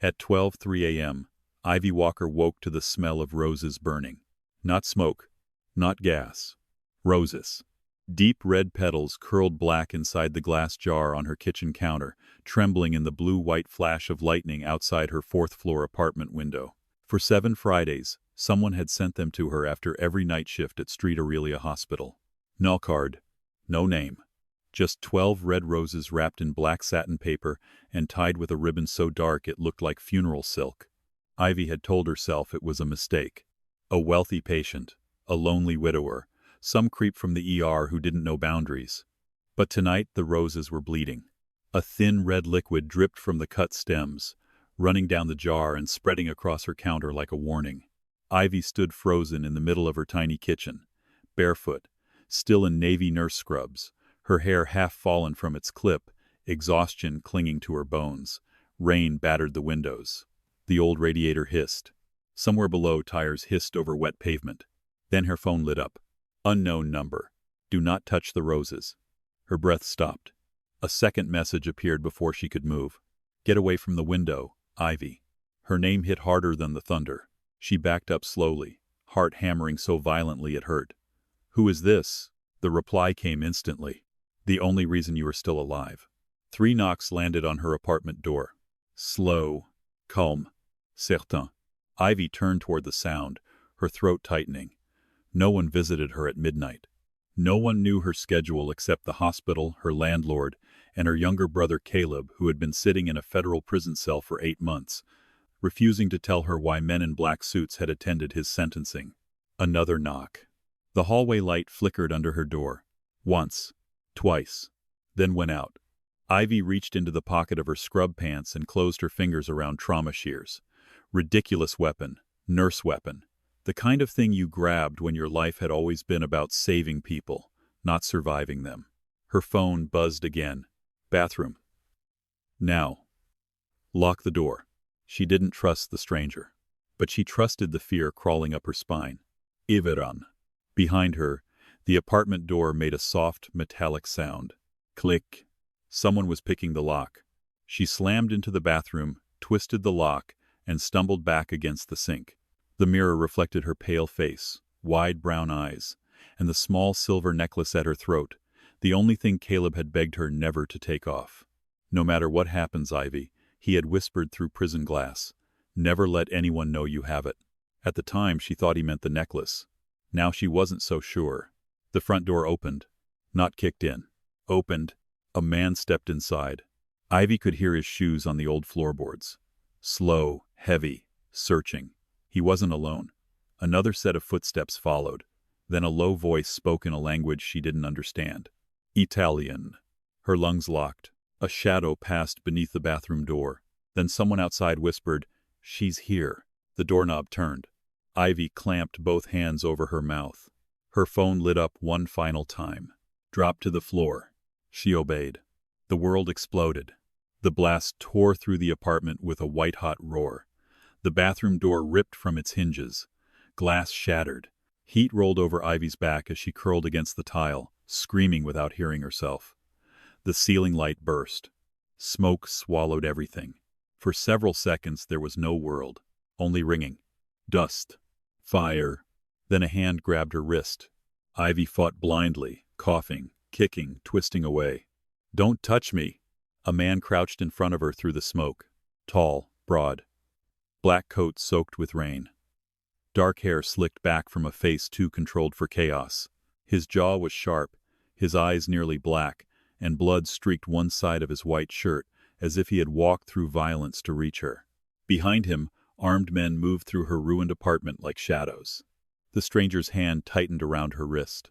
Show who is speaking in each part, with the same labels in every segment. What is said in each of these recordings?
Speaker 1: At 12:03 a.m., Ivy Walker woke to the smell of roses burning. Not smoke, not gas. Roses. Deep red petals curled black inside the glass jar on her kitchen counter, trembling in the blue-white flash of lightning outside her fourth-floor apartment window. For 7 Fridays, someone had sent them to her after every night shift at Street Aurelia Hospital. No card, no name. Just 12 red roses wrapped in black satin paper and tied with a ribbon so dark it looked like funeral silk. Ivy had told herself it was a mistake. A wealthy patient, a lonely widower, some creep from the ER who didn't know boundaries. But tonight the roses were bleeding. A thin red liquid dripped from the cut stems, running down the jar and spreading across her counter like a warning. Ivy stood frozen in the middle of her tiny kitchen, barefoot, still in navy nurse scrubs, her hair half fallen from its clip, exhaustion clinging to her bones. Rain battered the windows. The old radiator hissed. Somewhere below, tires hissed over wet pavement. Then her phone lit up. Unknown number. Do not touch the roses. Her breath stopped. A second message appeared before she could move. Get away from the window, Ivy. Her name hit harder than the thunder. She backed up slowly, heart hammering so violently it hurt. Who is this? The reply came instantly. The only reason you are still alive. 3 knocks landed on her apartment door. Slow, calm, certain. Ivy turned toward the sound, her throat tightening. No one visited her at midnight. No one knew her schedule except the hospital, her landlord, and her younger brother Caleb, who had been sitting in a federal prison cell for 8 months, refusing to tell her why men in black suits had attended his sentencing. Another knock. The hallway light flickered under her door. Once, twice, then went out. Ivy reached into the pocket of her scrub pants and closed her fingers around trauma shears. Ridiculous weapon, nurse weapon. The kind of thing you grabbed when your life had always been about saving people, not surviving them. Her phone buzzed again. Bathroom. Now. Lock the door. She didn't trust the stranger, but she trusted the fear crawling up her spine. Iveran. Behind her, the apartment door made a soft, metallic sound. Click. Someone was picking the lock. She slammed into the bathroom, twisted the lock, and stumbled back against the sink. The mirror reflected her pale face, wide brown eyes, and the small silver necklace at her throat, the only thing Caleb had begged her never to take off. No matter what happens, Ivy, he had whispered through prison glass, never let anyone know you have it. At the time, she thought he meant the necklace. Now she wasn't so sure. The front door opened. Not kicked in. Opened. A man stepped inside. Ivy could hear his shoes on the old floorboards. Slow, heavy, searching. He wasn't alone. Another set of footsteps followed. Then a low voice spoke in a language she didn't understand. Italian. Her lungs locked. A shadow passed beneath the bathroom door. Then someone outside whispered, "She's here." The doorknob turned. Ivy clamped both hands over her mouth. Her phone lit up one final time. Dropped to the floor. She obeyed. The world exploded. The blast tore through the apartment with a white-hot roar. The bathroom door ripped from its hinges. Glass shattered. Heat rolled over Ivy's back as she curled against the tile, screaming without hearing herself. The ceiling light burst. Smoke swallowed everything. For several seconds there was no world, only ringing. Dust. Fire. Then a hand grabbed her wrist. Ivy fought blindly, coughing, kicking, twisting away. "Don't touch me!" A man crouched in front of her through the smoke. Tall, broad. Black coat soaked with rain. Dark hair slicked back from a face too controlled for chaos. His jaw was sharp, his eyes nearly black, and blood streaked one side of his white shirt, as if he had walked through violence to reach her. Behind him, armed men moved through her ruined apartment like shadows. The stranger's hand tightened around her wrist.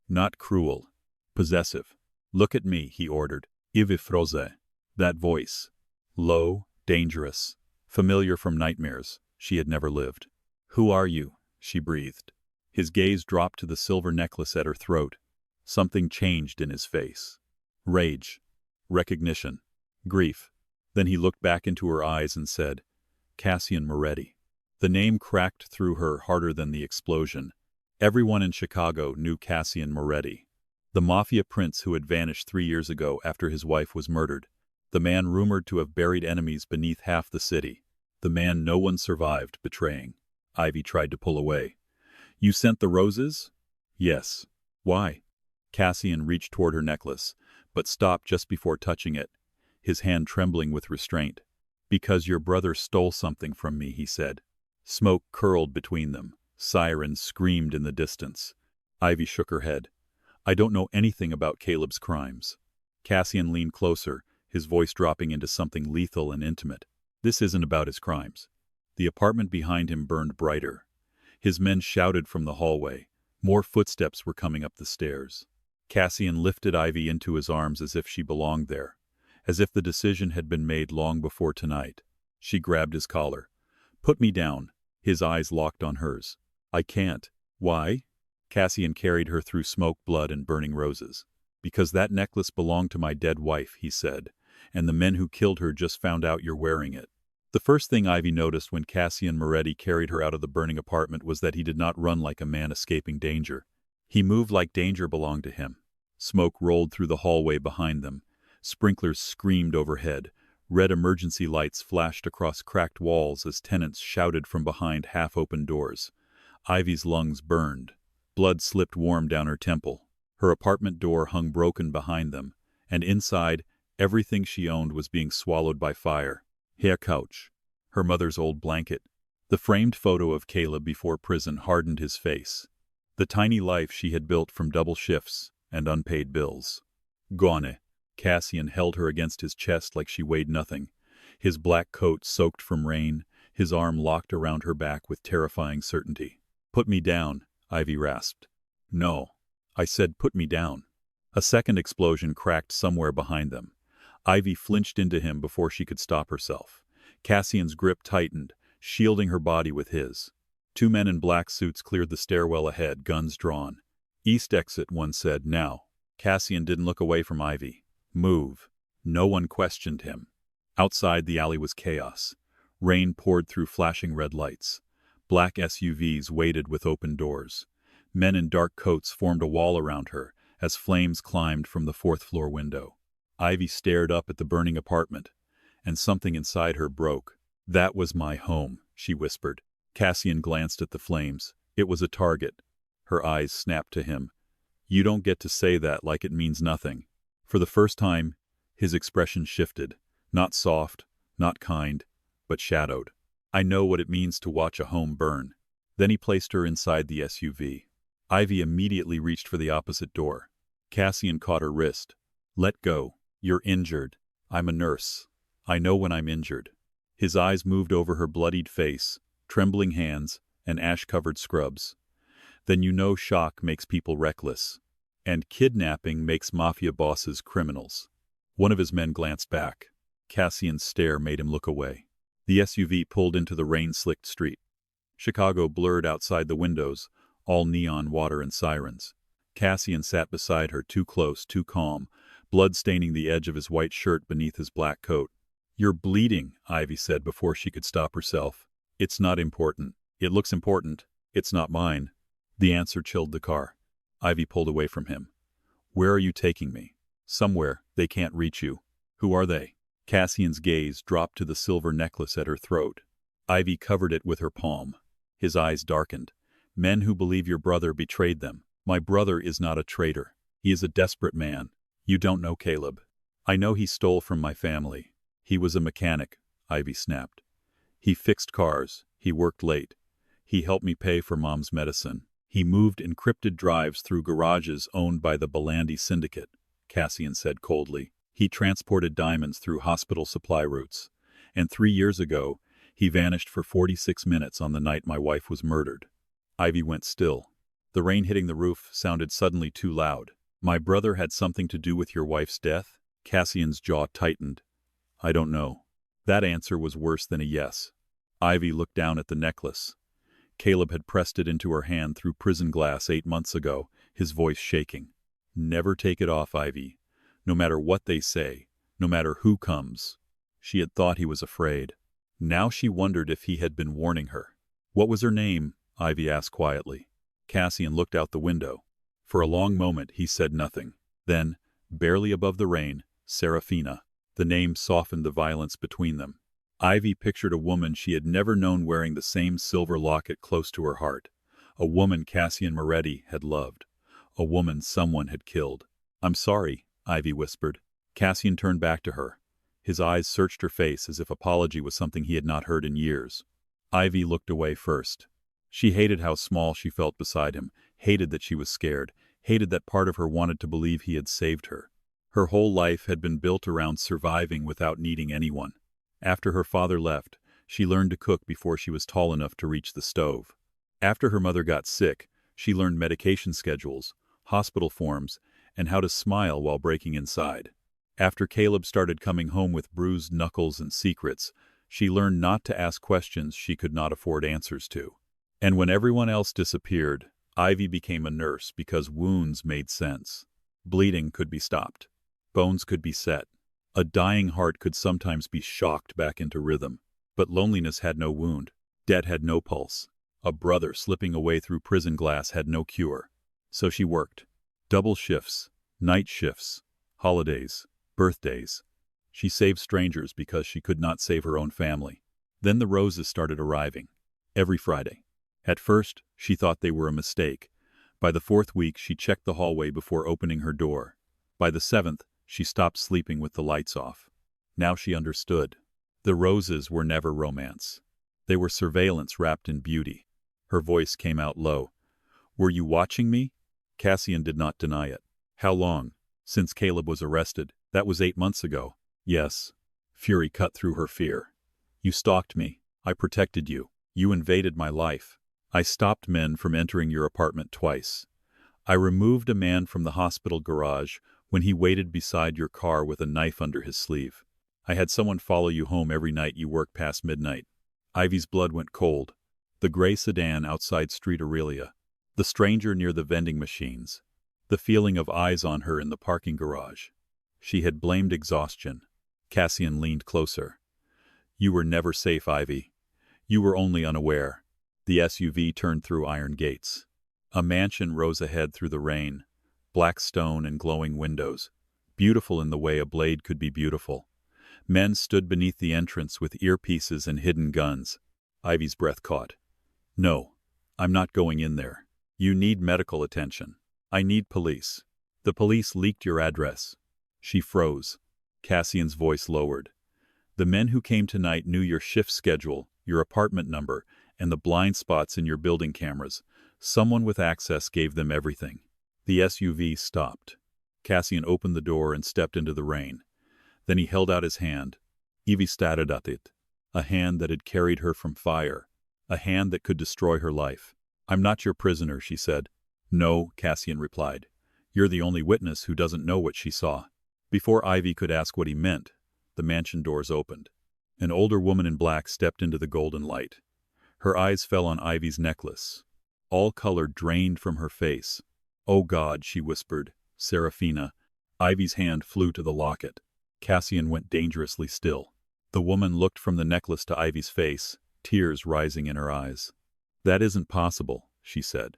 Speaker 1: Not cruel, possessive. "Look at me," he ordered. "Ivi froze." That voice. Low, dangerous. Familiar from nightmares she had never lived. "Who are you?" she breathed. His gaze dropped to the silver necklace at her throat. Something changed in his face. Rage. Recognition. Grief. Then he looked back into her eyes and said, "Cassian Moretti." The name cracked through her harder than the explosion. Everyone in Chicago knew Cassian Moretti. The Mafia prince who had vanished 3 years ago after his wife was murdered. The man rumored to have buried enemies beneath half the city. The man no one survived betraying. Ivy tried to pull away. You sent the roses? Yes. Why? Cassian reached toward her necklace, but stopped just before touching it, his hand trembling with restraint. Because your brother stole something from me, he said. Smoke curled between them. Sirens screamed in the distance. Ivy shook her head. I don't know anything about Caleb's crimes. Cassian leaned closer, his voice dropping into something lethal and intimate. This isn't about his crimes. The apartment behind him burned brighter. His men shouted from the hallway. More footsteps were coming up the stairs. Cassian lifted Ivy into his arms as if she belonged there, as if the decision had been made long before tonight. She grabbed his collar. Put me down. His eyes locked on hers. I can't. Why? Cassian carried her through smoke, blood, and burning roses. Because that necklace belonged to my dead wife, he said, and the men who killed her just found out you're wearing it. The first thing Ivy noticed when Cassian Moretti carried her out of the burning apartment was that he did not run like a man escaping danger. He moved like danger belonged to him. Smoke rolled through the hallway behind them. Sprinklers screamed overhead. Red emergency lights flashed across cracked walls as tenants shouted from behind half-open doors. Ivy's lungs burned. Blood slipped warm down her temple. Her apartment door hung broken behind them, and inside, everything she owned was being swallowed by fire. Her couch, her mother's old blanket. The framed photo of Caleb before prison hardened his face. The tiny life she had built from double shifts and unpaid bills. Gone. Cassian held her against his chest like she weighed nothing. His black coat soaked from rain, his arm locked around her back with terrifying certainty. Put me down, Ivy rasped. No. I said put me down. A second explosion cracked somewhere behind them. Ivy flinched into him before she could stop herself. Cassian's grip tightened, shielding her body with his. Two men in black suits cleared the stairwell ahead, guns drawn. East exit, one said, now. Cassian didn't look away from Ivy. Move. No one questioned him. Outside, the alley was chaos. Rain poured through flashing red lights. Black SUVs waited with open doors. Men in dark coats formed a wall around her as flames climbed from the fourth-floor window. Ivy stared up at the burning apartment, and something inside her broke. That was my home, she whispered. Cassian glanced at the flames. It was a target. Her eyes snapped to him. You don't get to say that like it means nothing. For the first time, his expression shifted. Not soft, not kind, but shadowed. I know what it means to watch a home burn. Then he placed her inside the SUV. Ivy immediately reached for the opposite door. Cassian caught her wrist. Let go. You're injured. I'm a nurse. I know when I'm injured. His eyes moved over her bloodied face, trembling hands, and ash-covered scrubs. Then you know shock makes people reckless. And kidnapping makes Mafia bosses criminals. One of his men glanced back. Cassian's stare made him look away. The SUV pulled into the rain-slicked street. Chicago blurred outside the windows, all neon water and sirens. Cassian sat beside her, too close, too calm, blood staining the edge of his white shirt beneath his black coat. You're bleeding, Ivy said before she could stop herself. It's not important. It looks important. It's not mine. The answer chilled the car. Ivy pulled away from him. Where are you taking me? Somewhere. They can't reach you. Who are they? Cassian's gaze dropped to the silver necklace at her throat. Ivy covered it with her palm. His eyes darkened. Men who believe your brother betrayed them. My brother is not a traitor. He is a desperate man. You don't know Caleb. I know he stole from my family. He was a mechanic, Ivy snapped. He fixed cars. He worked late. He helped me pay for Mom's medicine. He moved encrypted drives through garages owned by the Belandi Syndicate, Cassian said coldly. He transported diamonds through hospital supply routes. And 3 years ago, he vanished for 46 minutes on the night my wife was murdered. Ivy went still. The rain hitting the roof sounded suddenly too loud. My brother had something to do with your wife's death? Cassian's jaw tightened. I don't know. That answer was worse than a yes. Ivy looked down at the necklace. Caleb had pressed it into her hand through prison glass 8 months ago, his voice shaking. Never take it off, Ivy. No matter what they say, no matter who comes. She had thought he was afraid. Now she wondered if he had been warning her. What was her name? Ivy asked quietly. Cassian looked out the window. For a long moment he said nothing. Then, barely above the rain, Serafina. The name softened the violence between them. Ivy pictured a woman she had never known wearing the same silver locket close to her heart. A woman Cassian Moretti had loved. A woman someone had killed. "I'm sorry," Ivy whispered. Cassian turned back to her. His eyes searched her face as if apology was something he had not heard in years. Ivy looked away first. She hated how small she felt beside him, hated that she was scared, hated that part of her wanted to believe he had saved her. Her whole life had been built around surviving without needing anyone. After her father left, she learned to cook before she was tall enough to reach the stove. After her mother got sick, she learned medication schedules, hospital forms, and how to smile while breaking inside. After Caleb started coming home with bruised knuckles and secrets, she learned not to ask questions she could not afford answers to. And when everyone else disappeared, Ivy became a nurse because wounds made sense. Bleeding could be stopped. Bones could be set. A dying heart could sometimes be shocked back into rhythm. But loneliness had no wound. Debt had no pulse. A brother slipping away through prison glass had no cure. So she worked. Double shifts, night shifts, holidays, birthdays. She saved strangers because she could not save her own family. Then the roses started arriving. Every Friday. At first, she thought they were a mistake. By the fourth week, she checked the hallway before opening her door. By the seventh, she stopped sleeping with the lights off. Now she understood. The roses were never romance. They were surveillance wrapped in beauty. Her voice came out low. "Were you watching me?" Cassian did not deny it. "How long?" "Since Caleb was arrested. That was 8 months ago." "Yes." Fury cut through her fear. "You stalked me. I protected you. You invaded my life. I stopped men from entering your apartment twice. I removed a man from the hospital garage when he waited beside your car with a knife under his sleeve. I had someone follow you home every night you worked past midnight." Ivy's blood went cold. The gray sedan outside Street Aurelia. The stranger near the vending machines. The feeling of eyes on her in the parking garage. She had blamed exhaustion. Cassian leaned closer. "You were never safe, Ivy. You were only unaware." The SUV turned through iron gates. A mansion rose ahead through the rain. Black stone and glowing windows. Beautiful in the way a blade could be beautiful. Men stood beneath the entrance with earpieces and hidden guns. Ivy's breath caught. "No, I'm not going in there. You need medical attention. I need police. The police leaked your address." She froze. Cassian's voice lowered. "The men who came tonight knew your shift schedule, your apartment number, and the blind spots in your building cameras. Someone with access gave them everything." The SUV stopped. Cassian opened the door and stepped into the rain. Then he held out his hand. Ivy stared at it. A hand that had carried her from fire. A hand that could destroy her life. "I'm not your prisoner," she said. "No," Cassian replied. "You're the only witness who doesn't know what she saw." Before Ivy could ask what he meant, the mansion doors opened. An older woman in black stepped into the golden light. Her eyes fell on Ivy's necklace. All color drained from her face. "Oh God," she whispered. "Serafina." Ivy's hand flew to the locket. Cassian went dangerously still. The woman looked from the necklace to Ivy's face, tears rising in her eyes. "That isn't possible," she said.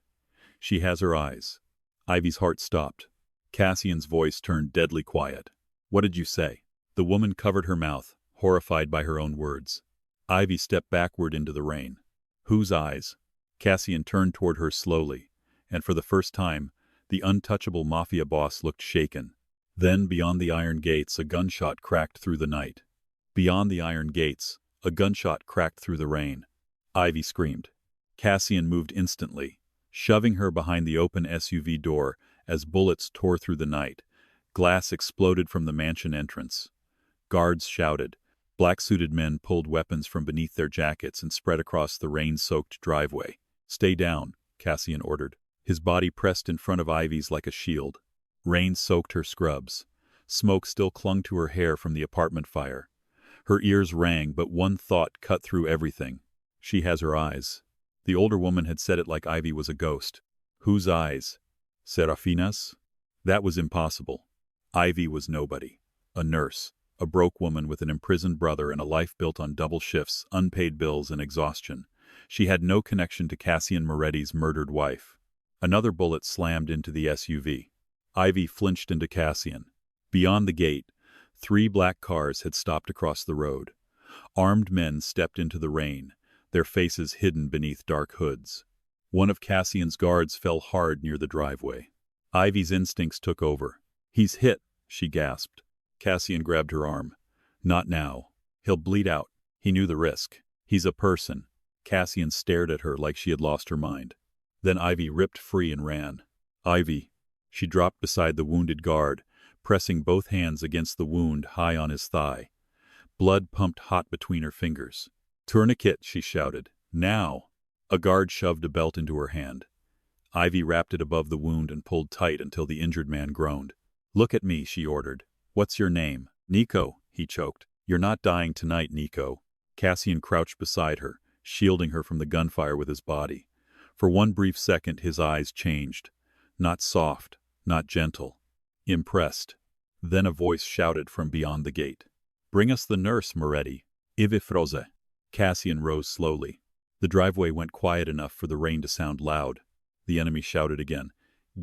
Speaker 1: "She has her eyes." Ivy's heart stopped. Cassian's voice turned deadly quiet. "What did you say?" The woman covered her mouth, horrified by her own words. Ivy stepped backward into the rain. "Whose eyes?" Cassian turned toward her slowly, and for the first time, the untouchable Mafia boss looked shaken. Then, beyond the iron gates, a gunshot cracked through the night. Beyond the iron gates, a gunshot cracked through the rain. Ivy screamed. Cassian moved instantly, shoving her behind the open SUV door as bullets tore through the night. Glass exploded from the mansion entrance. Guards shouted. Black-suited men pulled weapons from beneath their jackets and spread across the rain-soaked driveway. "Stay down," Cassian ordered. His body pressed in front of Ivy's like a shield. Rain soaked her scrubs. Smoke still clung to her hair from the apartment fire. Her ears rang, but one thought cut through everything. "She has her eyes." The older woman had said it like Ivy was a ghost. Whose eyes? Serafina's? That was impossible. Ivy was nobody. A nurse. A broke woman with an imprisoned brother and a life built on double shifts, unpaid bills, and exhaustion. She had no connection to Cassian Moretti's murdered wife. Another bullet slammed into the SUV. Ivy flinched into Cassian. Beyond the gate, 3 black cars had stopped across the road. Armed men stepped into the rain, their faces hidden beneath dark hoods. One of Cassian's guards fell hard near the driveway. Ivy's instincts took over. "He's hit," she gasped. Cassian grabbed her arm. "Not now. He'll bleed out." He knew the risk. "He's a person." Cassian stared at her like she had lost her mind. Then Ivy ripped free and ran. "Ivy." She dropped beside the wounded guard, pressing both hands against the wound high on his thigh. Blood pumped hot between her fingers. "Tourniquet," she shouted. "Now!" A guard shoved a belt into her hand. Ivy wrapped it above the wound and pulled tight until the injured man groaned. "Look at me," she ordered. "What's your name?" "Nico," he choked. "You're not dying tonight, Nico." Cassian crouched beside her, shielding her from the gunfire with his body. For one brief second his eyes changed. Not soft, not gentle. Impressed. Then a voice shouted from beyond the gate. "Bring us the nurse, Moretti. Ivi froze." Cassian rose slowly. The driveway went quiet enough for the rain to sound loud. The enemy shouted again.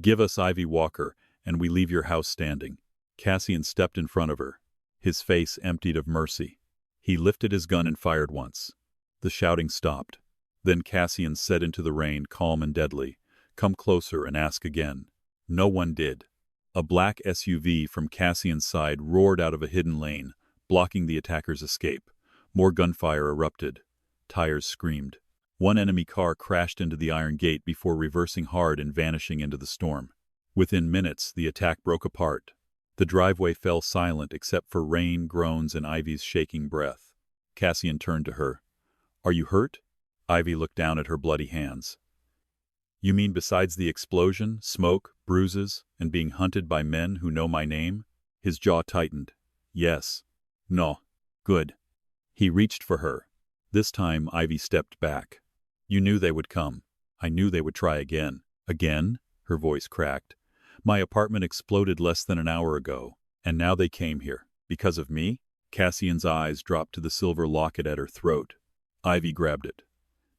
Speaker 1: "Give us Ivy Walker, and we leave your house standing." Cassian stepped in front of her, his face emptied of mercy. He lifted his gun and fired once. The shouting stopped. Then Cassian said into the rain, calm and deadly, "Come closer and ask again." No one did. A black SUV from Cassian's side roared out of a hidden lane, blocking the attacker's escape. More gunfire erupted. Tires screamed. One enemy car crashed into the iron gate before reversing hard and vanishing into the storm. Within minutes, the attack broke apart. The driveway fell silent except for rain, groans, and Ivy's shaking breath. Cassian turned to her. "Are you hurt?" Ivy looked down at her bloody hands. "You mean besides the explosion, smoke, bruises, and being hunted by men who know my name?" His jaw tightened. "Yes." "No." "Good." He reached for her. This time Ivy stepped back. "You knew they would come. I knew they would try again." "Again?" Her voice cracked. "My apartment exploded less than an hour ago, and now they came here. Because of me?" Cassian's eyes dropped to the silver locket at her throat. Ivy grabbed it.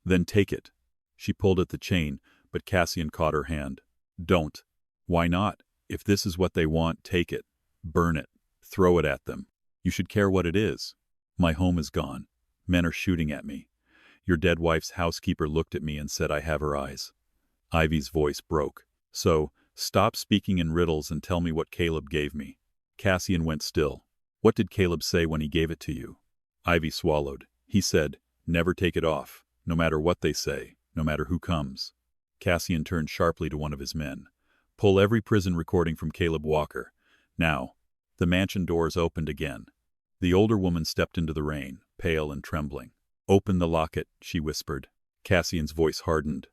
Speaker 1: "Then take it." She pulled at the chain, but Cassian caught her hand. "Don't." "Why not? If this is what they want, take it. Burn it. Throw it at them. You should care what it is. My home is gone. Men are shooting at me. Your dead wife's housekeeper looked at me and said I have her eyes." Ivy's voice broke. "So, stop speaking in riddles and tell me what Caleb gave me." Cassian went still. "What did Caleb say when he gave it to you?" Ivy swallowed. "He said, never take it off, no matter what they say, no matter who comes." Cassian turned sharply to one of his men. "Pull every prison recording from Caleb Walker. Now." The mansion doors opened again. The older woman stepped into the rain, pale and trembling. "Open the locket," she whispered. Cassian's voice hardened.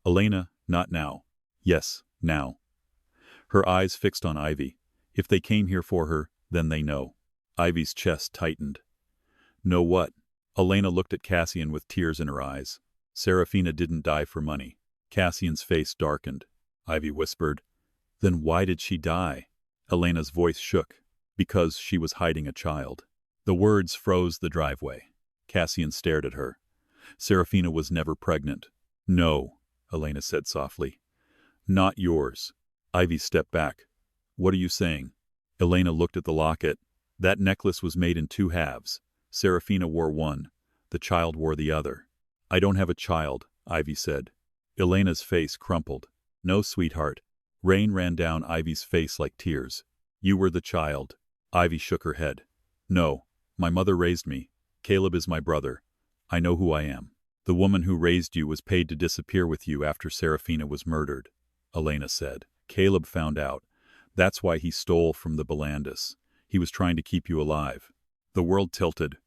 Speaker 1: "Elena, not now." "Yes, now." Her eyes fixed on Ivy. If they came here for her, then they know. Ivy's chest tightened. "Know what?" Elena looked at Cassian with tears in her eyes. "Serafina didn't die for money." Cassian's face darkened. Ivy whispered, "Then why did she die?" Elena's voice shook. "Because she was hiding a child." The words froze the driveway. Cassian stared at her. "Serafina was never pregnant." "No," Elena said softly. "Not yours." Ivy stepped back. "What are you saying?" Elena looked at the locket. "That necklace was made in two halves. Serafina wore one. The child wore the other." "I don't have a child," Ivy said. Elena's face crumpled. "No, sweetheart." Rain ran down Ivy's face like tears. "You were the child." Ivy shook her head. "No, my mother raised me. Caleb is my brother. I know who I am. The woman who raised you was paid to disappear with you after Serafina was murdered," Elena said. "Caleb found out. That's why he stole from the Belandis. He was trying to keep you alive." The world tilted.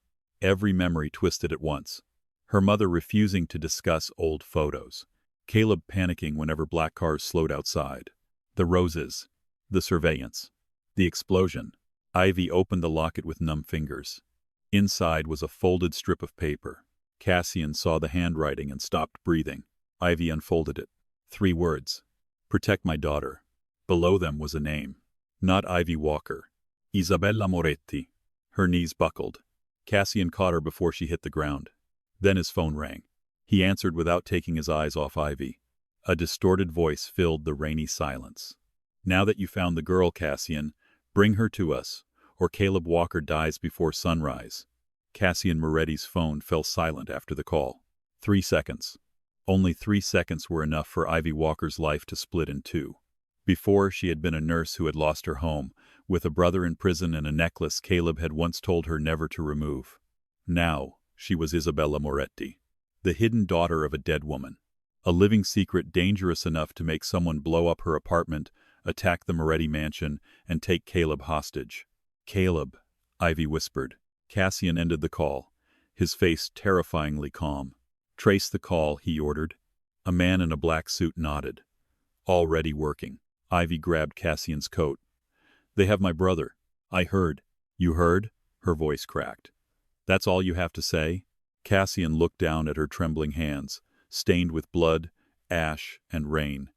Speaker 1: Every memory twisted at once. Her mother refusing to discuss old photos. Caleb panicking whenever black cars slowed outside. The roses. The surveillance. The explosion. Ivy opened the locket with numb fingers. Inside was a folded strip of paper. Cassian saw the handwriting and stopped breathing. Ivy unfolded it. 3 words. "Protect my daughter." Below them was a name. Not Ivy Walker. Isabella Moretti. Her knees buckled. Cassian caught her before she hit the ground. Then his phone rang. He answered without taking his eyes off Ivy. A distorted voice filled the rainy silence. "Now that you found the girl, Cassian, bring her to us, or Caleb Walker dies before sunrise." Cassian Moretti's phone fell silent after the call. 3 seconds. Only 3 seconds were enough for Ivy Walker's life to split in two. Before, she had been a nurse who had lost her home, with a brother in prison and a necklace Caleb had once told her never to remove. Now, she was Isabella Moretti, the hidden daughter of a dead woman. A living secret dangerous enough to make someone blow up her apartment, attack the Moretti mansion, and take Caleb hostage. "Caleb," Ivy whispered. Cassian ended the call, his face terrifyingly calm. "Trace the call," he ordered. A man in a black suit nodded. "Already working." Ivy grabbed Cassian's coat. "They have my brother. I heard." "You heard?" Her voice cracked. "That's all you have to say?" Cassian looked down at her trembling hands, stained with blood, ash, and rain.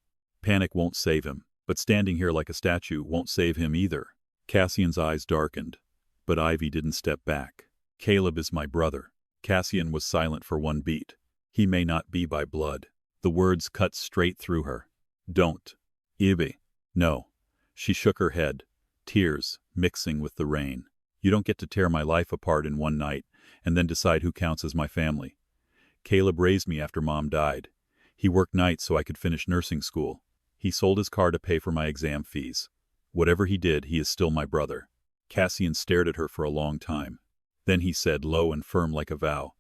Speaker 1: "Panic won't save him, but standing here like a statue won't save him either." Cassian's eyes darkened, but Ivy didn't step back. "Caleb is my brother." Cassian was silent for one beat. "He may not be by blood." The words cut straight through her. "Don't. Ivy." "No." She shook her head, tears mixing with the rain. "You don't get to tear my life apart in one night and then decide who counts as my family. Caleb raised me after Mom died. He worked nights so I could finish nursing school. He sold his car to pay for my exam fees. Whatever he did, he is still my brother." Cassian stared at her for a long time. Then he said, low and firm like a vow,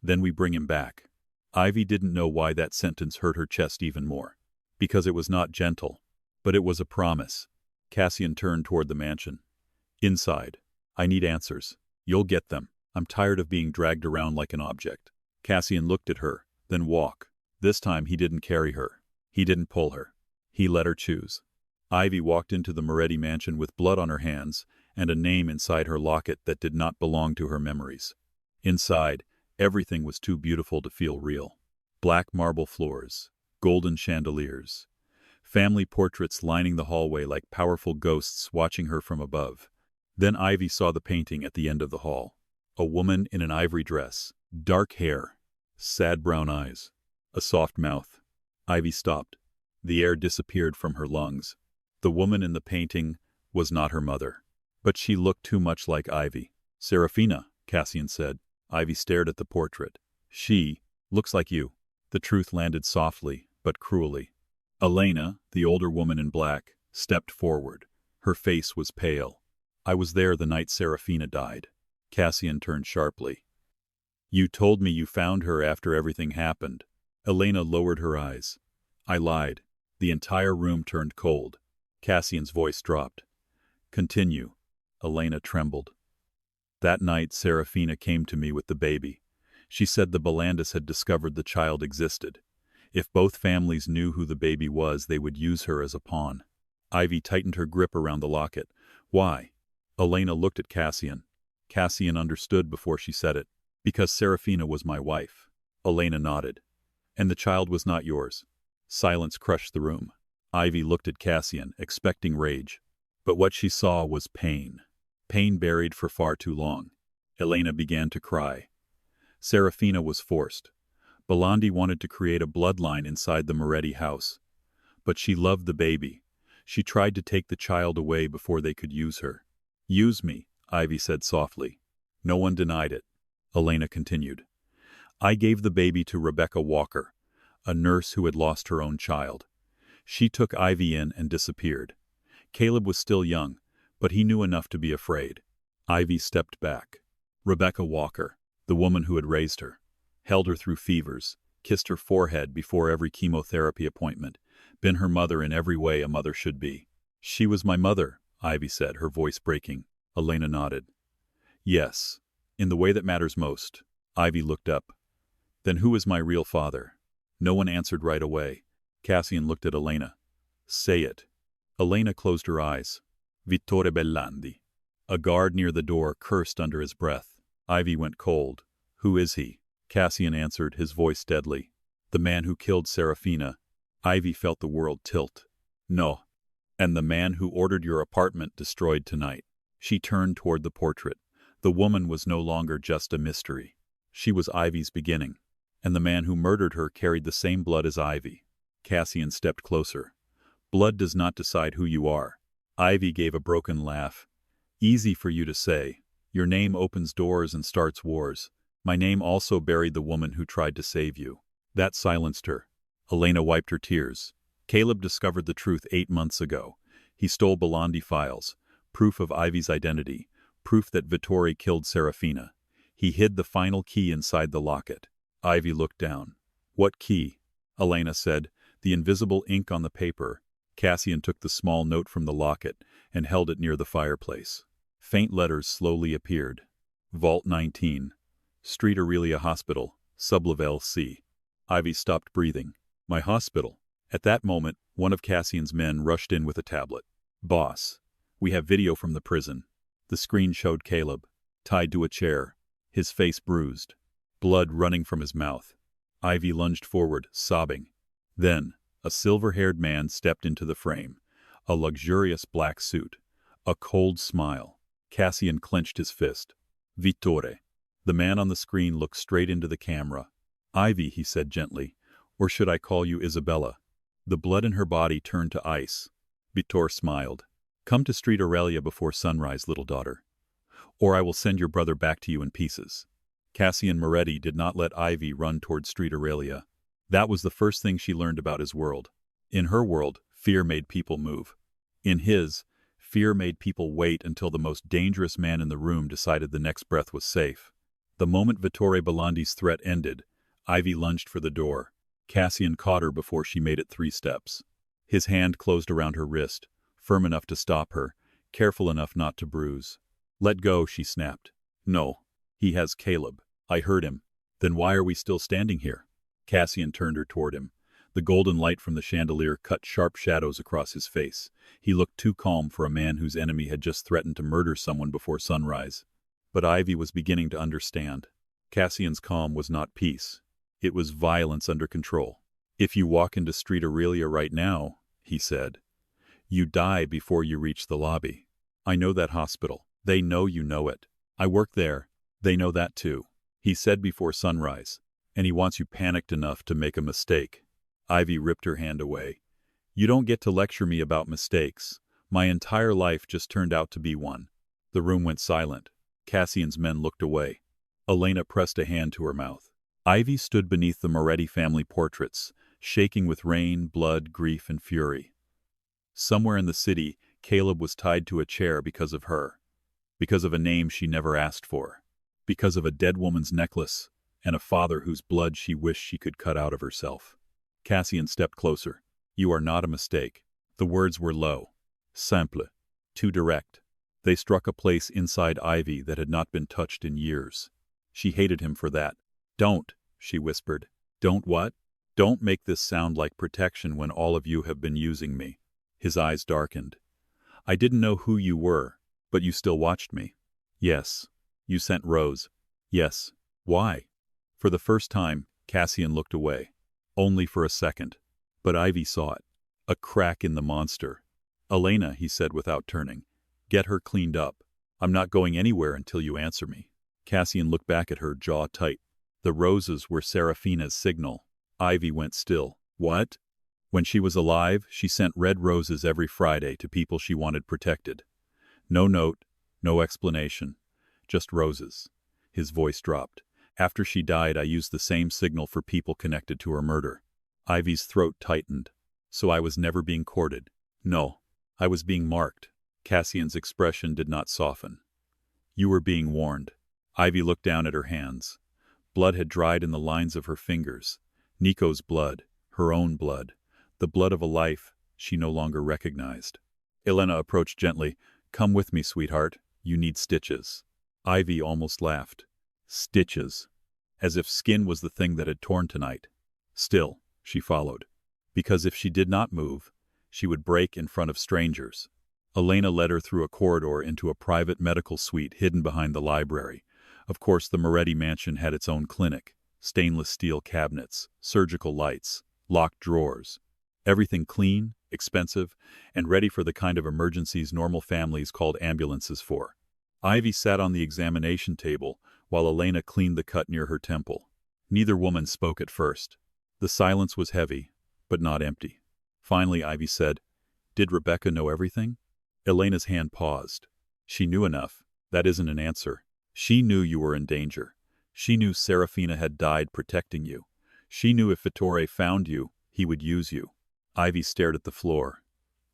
Speaker 1: "Then we bring him back." Ivy didn't know why that sentence hurt her chest even more. Because it was not gentle. But it was a promise. Cassian turned toward the mansion. "Inside. I need answers. You'll get them. I'm tired of being dragged around like an object." Cassian looked at her, then walked. This time he didn't carry her. He didn't pull her. He let her choose. Ivy walked into the Moretti mansion with blood on her hands and a name inside her locket that did not belong to her memories. Inside, everything was too beautiful to feel real. Black marble floors, golden chandeliers, family portraits lining the hallway like powerful ghosts watching her from above. Then Ivy saw the painting at the end of the hall. A woman in an ivory dress, dark hair, sad brown eyes, a soft mouth. Ivy stopped. The air disappeared from her lungs. The woman in the painting was not her mother, but she looked too much like Ivy. "Serafina," Cassian said. Ivy stared at the portrait. "She looks like you." The truth landed softly, but cruelly. Elena, the older woman in black, stepped forward. Her face was pale. "I was there the night Serafina died." Cassian turned sharply. "You told me you found her after everything happened." Elena lowered her eyes. "I lied." The entire room turned cold. Cassian's voice dropped. "Continue." Elena trembled. "That night Serafina came to me with the baby. She said the Belandis had discovered the child existed. If both families knew who the baby was, they would use her as a pawn." Ivy tightened her grip around the locket. "Why?" Elena looked at Cassian. Cassian understood before she said it. "Because Serafina was my wife." Elena nodded. "And the child was not yours." Silence crushed the room. Ivy looked at Cassian, expecting rage. But what she saw was pain. Pain buried for far too long. Elena began to cry. Serafina was forced. Belandi wanted to create a bloodline inside the Moretti house. But she loved the baby. She tried to take the child away before they could use her. "Use me," Ivy said softly. No one denied it. Elena continued. "I gave the baby to Rebecca Walker, a nurse who had lost her own child. She took Ivy in and disappeared. Caleb was still young, but he knew enough to be afraid." Ivy stepped back. Rebecca Walker, the woman who had raised her, held her through fevers, kissed her forehead before every chemotherapy appointment, been her mother in every way a mother should be. "She was my mother," Ivy said, her voice breaking. Elena nodded. "Yes, in the way that matters most." Ivy looked up. "Then who is my real father?" No one answered right away. Cassian looked at Elena. "Say it." Elena closed her eyes. "Vittore Bellandi." A guard near the door cursed under his breath. Ivy went cold. "Who is he?" Cassian answered, his voice deadly. "The man who killed Serafina." Ivy felt the world tilt. "No. And the man who ordered your apartment destroyed tonight." She turned toward the portrait. The woman was no longer just a mystery. She was Ivy's beginning. And the man who murdered her carried the same blood as Ivy. Cassian stepped closer. "Blood does not decide who you are." Ivy gave a broken laugh. "Easy for you to say. Your name opens doors and starts wars. My name also buried the woman who tried to save you. That silenced her. Elena wiped her tears. Caleb discovered the truth 8 months ago. He stole Belandi files, proof of Ivy's identity, proof that Vittori killed Serafina. He hid the final key inside the locket. Ivy looked down. What key? Elena said. The invisible ink on the paper. Cassian took the small note from the locket and held it near the fireplace. Faint letters slowly appeared. Vault 19. Street Aurelia Hospital, Sublevel C. Ivy stopped breathing. My hospital. At that moment, one of Cassian's men rushed in with a tablet. Boss, we have video from the prison. The screen showed Caleb, tied to a chair, his face bruised, blood running from his mouth. Ivy lunged forward, sobbing. Then, a silver-haired man stepped into the frame, a luxurious black suit, a cold smile. Cassian clenched his fist. Vittore. The man on the screen looked straight into the camera. Ivy, he said gently, or should I call you Isabella? The blood in her body turned to ice. Vittore smiled. Come to Street Aurelia before sunrise, little daughter, or I will send your brother back to you in pieces. Cassian Moretti did not let Ivy run toward Street Aurelia. That was the first thing she learned about his world. In her world, fear made people move. In his, fear made people wait until the most dangerous man in the room decided the next breath was safe. The moment Vittore Belandi's threat ended, Ivy lunged for the door. Cassian caught her before she made it 3 steps. His hand closed around her wrist, firm enough to stop her, careful enough not to bruise. Let go, she snapped. No. He has Caleb. I heard him. Then why are we still standing here? Cassian turned her toward him. The golden light from the chandelier cut sharp shadows across his face. He looked too calm for a man whose enemy had just threatened to murder someone before sunrise. But Ivy was beginning to understand. Cassian's calm was not peace. It was violence under control. If you walk into Street Aurelia right now, he said, you die before you reach the lobby. I know that hospital. They know you know it. I work there. They know that too. He said before sunrise, and he wants you panicked enough to make a mistake. Ivy ripped her hand away. You don't get to lecture me about mistakes. My entire life just turned out to be one. The room went silent. Cassian's men looked away. Elena pressed a hand to her mouth. Ivy stood beneath the Moretti family portraits, shaking with rain, blood, grief, and fury. Somewhere in the city, Caleb was tied to a chair because of her, because of a name she never asked for, because of a dead woman's necklace, and a father whose blood she wished she could cut out of herself. Cassian stepped closer. You are not a mistake. The words were low, simple, too direct. They struck a place inside Ivy that had not been touched in years. She hated him for that. Don't, she whispered. Don't what? Don't make this sound like protection when all of you have been using me. His eyes darkened. I didn't know who you were, but you still watched me. Yes. You sent Rose. Yes. Why? For the first time, Cassian looked away. Only for a second. But Ivy saw it. A crack in the monster. Elena, he said without turning. Get her cleaned up. I'm not going anywhere until you answer me. Cassian looked back at her, jaw tight. The roses were Serafina's signal. Ivy went still. What? When she was alive, she sent red roses every Friday to people she wanted protected. No note, no explanation. Just roses. His voice dropped. After she died, I used the same signal for people connected to her murder. Ivy's throat tightened. So I was never being courted. No, I was being marked. Cassian's expression did not soften. You were being warned. Ivy looked down at her hands. Blood had dried in the lines of her fingers. Nico's blood, her own blood, the blood of a life she no longer recognized. Elena approached gently. Come with me, sweetheart. You need stitches. Ivy almost laughed. Stitches. As if skin was the thing that had torn tonight. Still, she followed. Because if she did not move, she would break in front of strangers. Elena led her through a corridor into a private medical suite hidden behind the library. Of course, the Moretti mansion had its own clinic. Stainless steel cabinets, surgical lights, locked drawers. Everything clean, expensive, and ready for the kind of emergencies normal families called ambulances for. Ivy sat on the examination table while Elena cleaned the cut near her temple. Neither woman spoke at first. The silence was heavy, but not empty. Finally, Ivy said, Did Rebecca know everything? Elena's hand paused. She knew enough. That isn't an answer. She knew you were in danger. She knew Serafina had died protecting you. She knew if Vittore found you, he would use you. Ivy stared at the floor.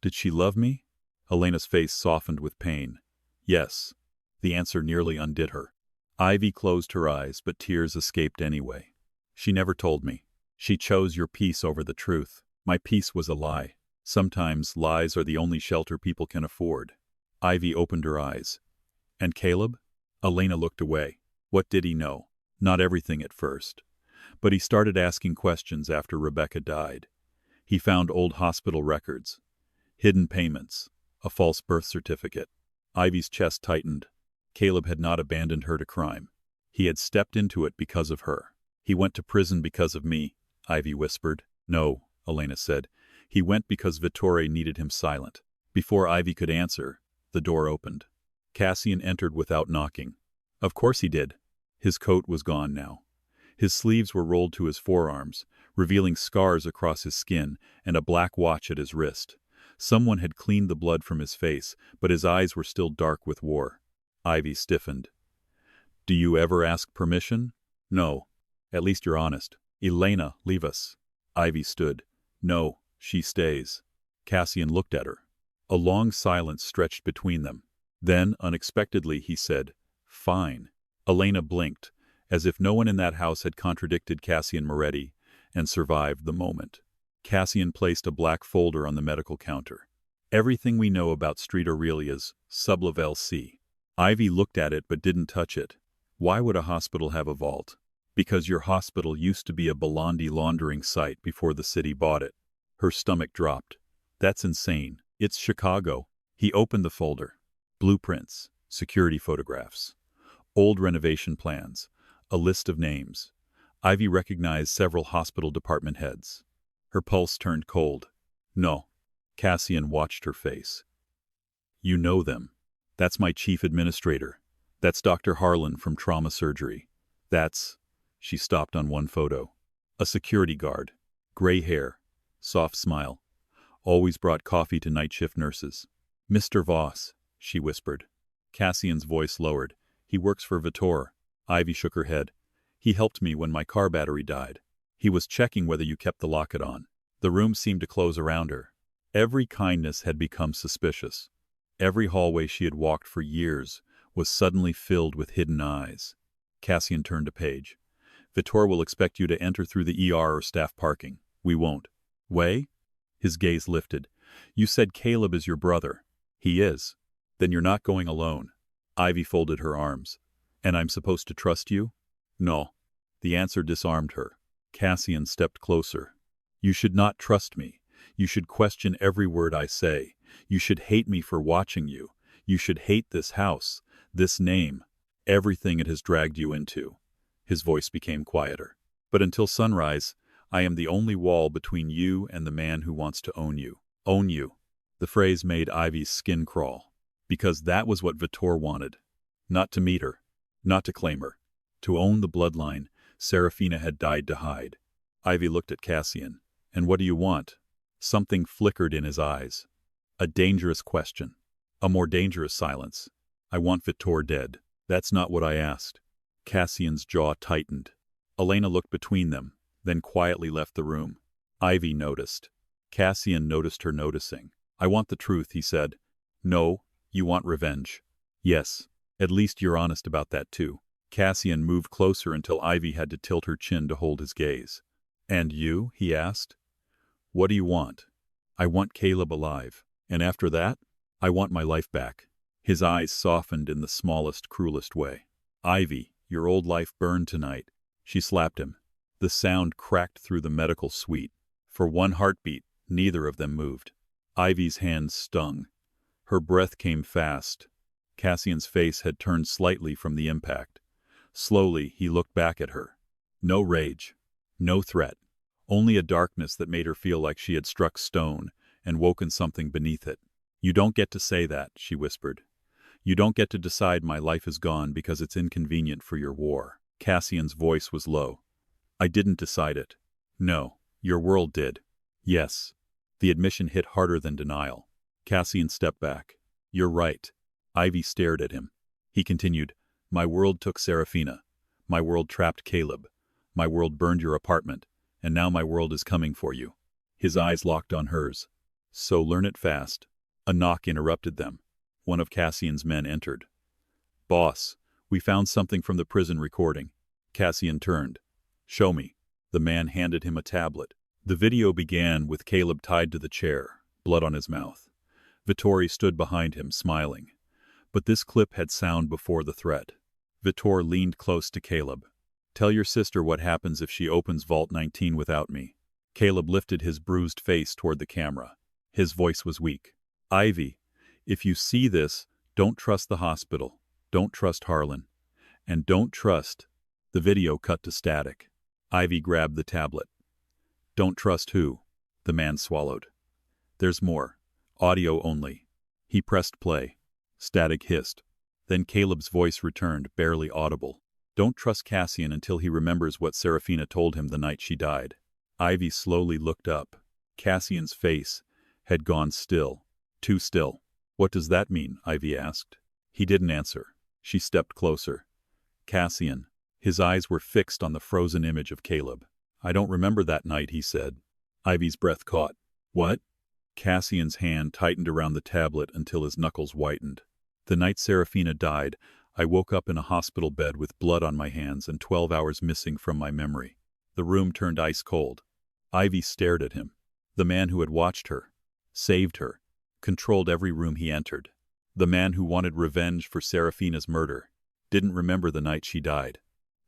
Speaker 1: Did she love me? Elena's face softened with pain. Yes. The answer nearly undid her. Ivy closed her eyes, but tears escaped anyway. She never told me. She chose your peace over the truth. My peace was a lie. Sometimes lies are the only shelter people can afford. Ivy opened her eyes. And Caleb? Elena looked away. What did he know? Not everything at first. But he started asking questions after Rebecca died. He found old hospital records, hidden payments, a false birth certificate. Ivy's chest tightened. Caleb had not abandoned her to crime. He had stepped into it because of her. He went to prison because of me, Ivy whispered. No, Elena said. He went because Vittore needed him silent. Before Ivy could answer, the door opened. Cassian entered without knocking. Of course he did. His coat was gone now. His sleeves were rolled to his forearms, revealing scars across his skin and a black watch at his wrist. Someone had cleaned the blood from his face, but his eyes were still dark with war. Ivy stiffened. Do you ever ask permission? No. At least you're honest. Elena, leave us. Ivy stood. No, she stays. Cassian looked at her. A long silence stretched between them. Then, unexpectedly, he said, Fine. Elena blinked, as if no one in that house had contradicted Cassian Moretti, and survived the moment. Cassian placed a black folder on the medical counter. Everything we know about Street Aurelia's sublevel C. Ivy looked at it but didn't touch it. Why would a hospital have a vault? Because your hospital used to be a Belandi laundering site before the city bought it. Her stomach dropped. That's insane. It's Chicago. He opened the folder. Blueprints, security photographs, old renovation plans, a list of names. Ivy recognized several hospital department heads. Her pulse turned cold. No. Cassian watched her face. You know them. That's my chief administrator. That's Dr. Harlan from trauma surgery. That's... She stopped on one photo. A security guard. Gray hair. Soft smile. Always brought coffee to night shift nurses. Mr. Voss, she whispered. Cassian's voice lowered. He works for Vittore. Ivy shook her head. He helped me when my car battery died. He was checking whether you kept the locket on. The room seemed to close around her. Every kindness had become suspicious. Every hallway she had walked for years was suddenly filled with hidden eyes. Cassian turned a page. Vittore will expect you to enter through the ER or staff parking. We won't. Way? His gaze lifted. You said Caleb is your brother. He is. Then you're not going alone. Ivy folded her arms. And I'm supposed to trust you? No. The answer disarmed her. Cassian stepped closer. You should not trust me. You should question every word I say. You should hate me for watching you. You should hate this house, this name, everything it has dragged you into. His voice became quieter. But until sunrise, I am the only wall between you and the man who wants to own you. Own you. The phrase made Ivy's skin crawl. Because that was what Vittore wanted. Not to meet her. Not to claim her. To own the bloodline Serafina had died to hide. Ivy looked at Cassian. And what do you want? Something flickered in his eyes. A dangerous question. A more dangerous silence. I want Vittore dead. That's not what I asked. Cassian's jaw tightened. Elena looked between them, then quietly left the room. Ivy noticed. Cassian noticed her noticing. I want the truth, he said. No, you want revenge. Yes, at least you're honest about that too. Cassian moved closer until Ivy had to tilt her chin to hold his gaze. And you? He asked. What do you want? I want Caleb alive. And after that, I want my life back. His eyes softened in the smallest, cruelest way. Ivy, your old life burned tonight. She slapped him. The sound cracked through the medical suite. For one heartbeat, neither of them moved. Ivy's hands stung. Her breath came fast. Cassian's face had turned slightly from the impact. Slowly, he looked back at her. No rage. No threat. Only a darkness that made her feel like she had struck stone and woken something beneath it. You don't get to say that, she whispered. You don't get to decide my life is gone because it's inconvenient for your war. Cassian's voice was low. I didn't decide it. No, your world did. Yes. The admission hit harder than denial. Cassian stepped back. You're right. Ivy stared at him. He continued, My world took Serafina. My world trapped Caleb. My world burned your apartment, and now my world is coming for you. His eyes locked on hers. So learn it fast. A knock interrupted them. One of Cassian's men entered. Boss, we found something from the prison recording. Cassian turned. Show me. The man handed him a tablet. The video began with Caleb tied to the chair, blood on his mouth. Vittori stood behind him, smiling. But this clip had sound before the threat. Vittor leaned close to Caleb. Tell your sister what happens if she opens Vault 19 without me. Caleb lifted his bruised face toward the camera. His voice was weak. Ivy, if you see this, don't trust the hospital. Don't trust Harlan. And don't trust... The video cut to static. Ivy grabbed the tablet. Don't trust who? The man swallowed. There's more. Audio only. He pressed play. Static hissed. Then Caleb's voice returned, barely audible. Don't trust Cassian until he remembers what Serafina told him the night she died. Ivy slowly looked up. Cassian's face had gone still. Too still. What does that mean? Ivy asked. He didn't answer. She stepped closer. Cassian. His eyes were fixed on the frozen image of Caleb. I don't remember that night, he said. Ivy's breath caught. What? Cassian's hand tightened around the tablet until his knuckles whitened. The night Serafina died, I woke up in a hospital bed with blood on my hands and 12 hours missing from my memory. The room turned ice cold. Ivy stared at him. The man who had watched her, saved her, controlled every room he entered. The man who wanted revenge for Serafina's murder didn't remember the night she died.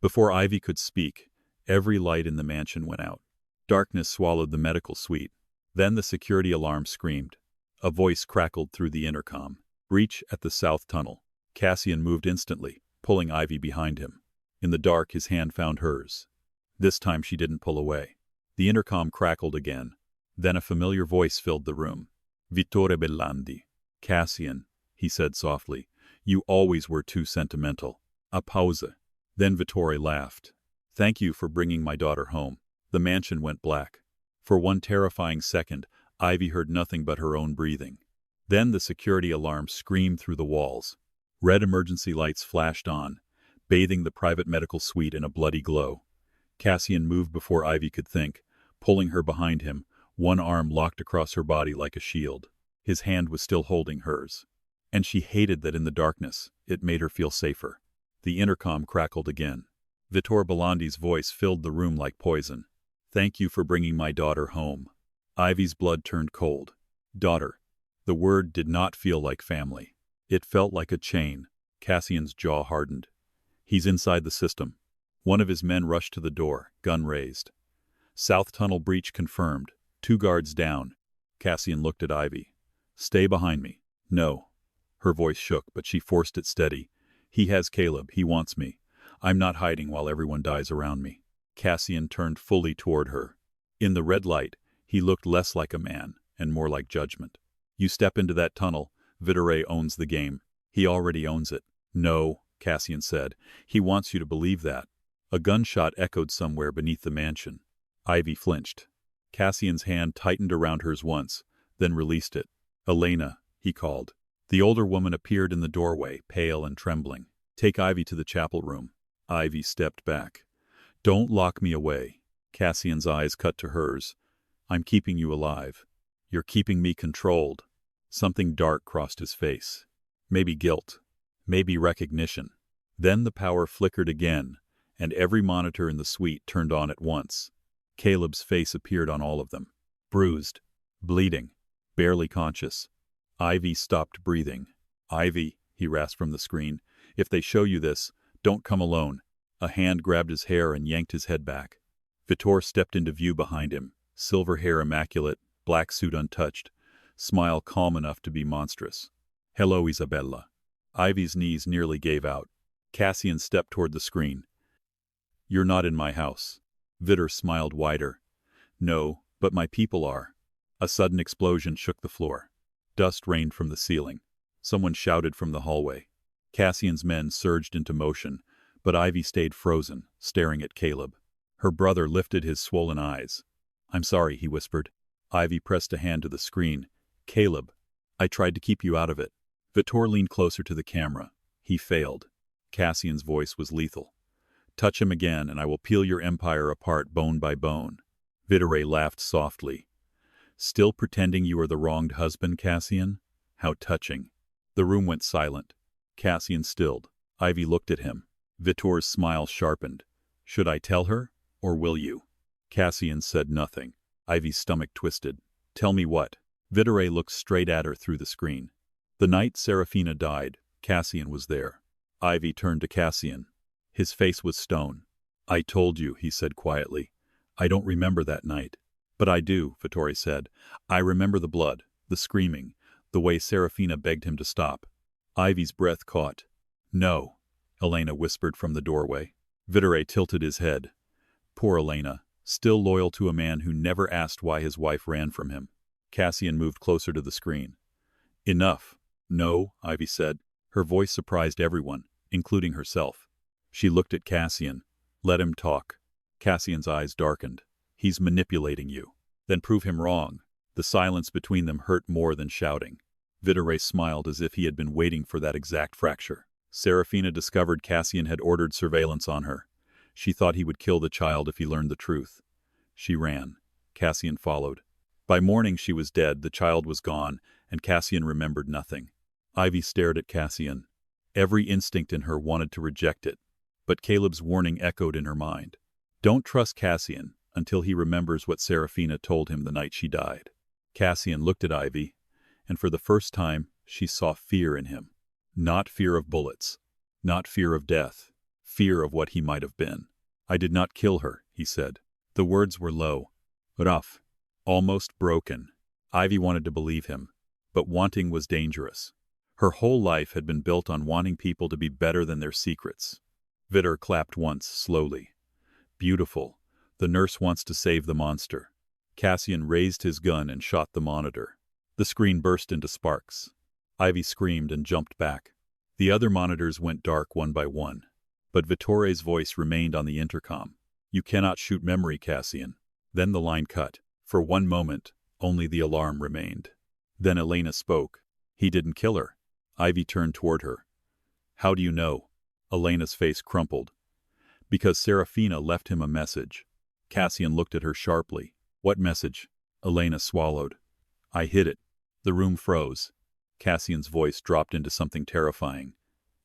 Speaker 1: Before Ivy could speak, every light in the mansion went out. Darkness swallowed the medical suite. Then the security alarm screamed. A voice crackled through the intercom. Breach at the south tunnel. Cassian moved instantly, pulling Ivy behind him. In the dark, his hand found hers. This time she didn't pull away. The intercom crackled again. Then a familiar voice filled the room. Vittore Bellandi. Cassian, he said softly, you always were too sentimental. A pause. Then Vittore laughed. Thank you for bringing my daughter home. The mansion went black. For one terrifying second, Ivy heard nothing but her own breathing. Then the security alarm screamed through the walls. Red emergency lights flashed on, bathing the private medical suite in a bloody glow. Cassian moved before Ivy could think, pulling her behind him, one arm locked across her body like a shield. His hand was still holding hers. And she hated that in the darkness, it made her feel safer. The intercom crackled again. Vittore Bellandi's voice filled the room like poison. Thank you for bringing my daughter home. Ivy's blood turned cold. Daughter. The word did not feel like family. It felt like a chain. Cassian's jaw hardened. He's inside the system. One of his men rushed to the door, gun raised. South tunnel breach confirmed. 2 guards down. Cassian looked at Ivy. Stay behind me. No. Her voice shook, but she forced it steady. He has Caleb. He wants me. I'm not hiding while everyone dies around me. Cassian turned fully toward her. In the red light, he looked less like a man and more like judgment. You step into that tunnel, Vittore owns the game. He already owns it. No, Cassian said. He wants you to believe that. A gunshot echoed somewhere beneath the mansion. Ivy flinched. Cassian's hand tightened around hers once, then released it. Elena, he called. The older woman appeared in the doorway, pale and trembling. Take Ivy to the chapel room. Ivy stepped back. Don't lock me away. Cassian's eyes cut to hers. I'm keeping you alive. You're keeping me controlled. Something dark crossed his face. Maybe guilt. Maybe recognition. Then the power flickered again, and every monitor in the suite turned on at once. Caleb's face appeared on all of them. Bruised. Bleeding. Barely conscious. Ivy stopped breathing. Ivy, he rasped from the screen. If they show you this, don't come alone. A hand grabbed his hair and yanked his head back. Vittore stepped into view behind him, silver hair immaculate, black suit untouched, smile calm enough to be monstrous. Hello, Isabella. Ivy's knees nearly gave out. Cassian stepped toward the screen. You're not in my house. Vittore smiled wider. No, but my people are. A sudden explosion shook the floor. Dust rained from the ceiling. Someone shouted from the hallway. Cassian's men surged into motion, but Ivy stayed frozen, staring at Caleb. Her brother lifted his swollen eyes. I'm sorry, he whispered. Ivy pressed a hand to the screen. Caleb, I tried to keep you out of it. Vittore leaned closer to the camera. He failed. Cassian's voice was lethal. Touch him again, and I will peel your empire apart bone by bone. Vittore laughed softly. Still pretending you are the wronged husband, Cassian? How touching. The room went silent. Cassian stilled. Ivy looked at him. Vittore's smile sharpened. Should I tell her, or will you? Cassian said nothing. Ivy's stomach twisted. Tell me what? Vittore looked straight at her through the screen. The night Serafina died, Cassian was there. Ivy turned to Cassian. His face was stone. I told you, he said quietly. I don't remember that night. But I do, Vittore said. I remember the blood, the screaming, the way Serafina begged him to stop. Ivy's breath caught. No, Elena whispered from the doorway. Vittore tilted his head. Poor Elena, still loyal to a man who never asked why his wife ran from him. Cassian moved closer to the screen. Enough. No, Ivy said. Her voice surprised everyone, including herself. She looked at Cassian. Let him talk. Cassian's eyes darkened. He's manipulating you. Then prove him wrong. The silence between them hurt more than shouting. Vittore smiled as if he had been waiting for that exact fracture. Serafina discovered Cassian had ordered surveillance on her. She thought he would kill the child if he learned the truth. She ran. Cassian followed. By morning she was dead, the child was gone, and Cassian remembered nothing. Ivy stared at Cassian. Every instinct in her wanted to reject it, but Caleb's warning echoed in her mind. Don't trust Cassian until he remembers what Serafina told him the night she died. Cassian looked at Ivy, and for the first time she saw fear in him. Not fear of bullets, not fear of death, fear of what he might have been. I did not kill her, he said. The words were low, rough, almost broken. Ivy wanted to believe him, but wanting was dangerous. Her whole life had been built on wanting people to be better than their secrets. Vittore clapped once, slowly. Beautiful. The nurse wants to save the monster. Cassian raised his gun and shot the monitor. The screen burst into sparks. Ivy screamed and jumped back. The other monitors went dark one by one. But Vittore's voice remained on the intercom. You cannot shoot memory, Cassian. Then the line cut. For one moment, only the alarm remained. Then Elena spoke. He didn't kill her. Ivy turned toward her. How do you know? Elena's face crumpled. Because Serafina left him a message. Cassian looked at her sharply. What message? Elena swallowed. I hid it. The room froze. Cassian's voice dropped into something terrifying.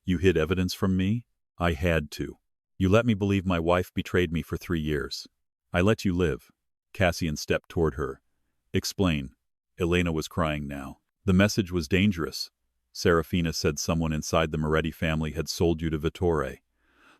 Speaker 1: You hid evidence from me? I had to. You let me believe my wife betrayed me for 3 years. I let you live. Cassian stepped toward her. Explain. Elena was crying now. The message was dangerous. Serafina said someone inside the Moretti family had sold you to Vittore.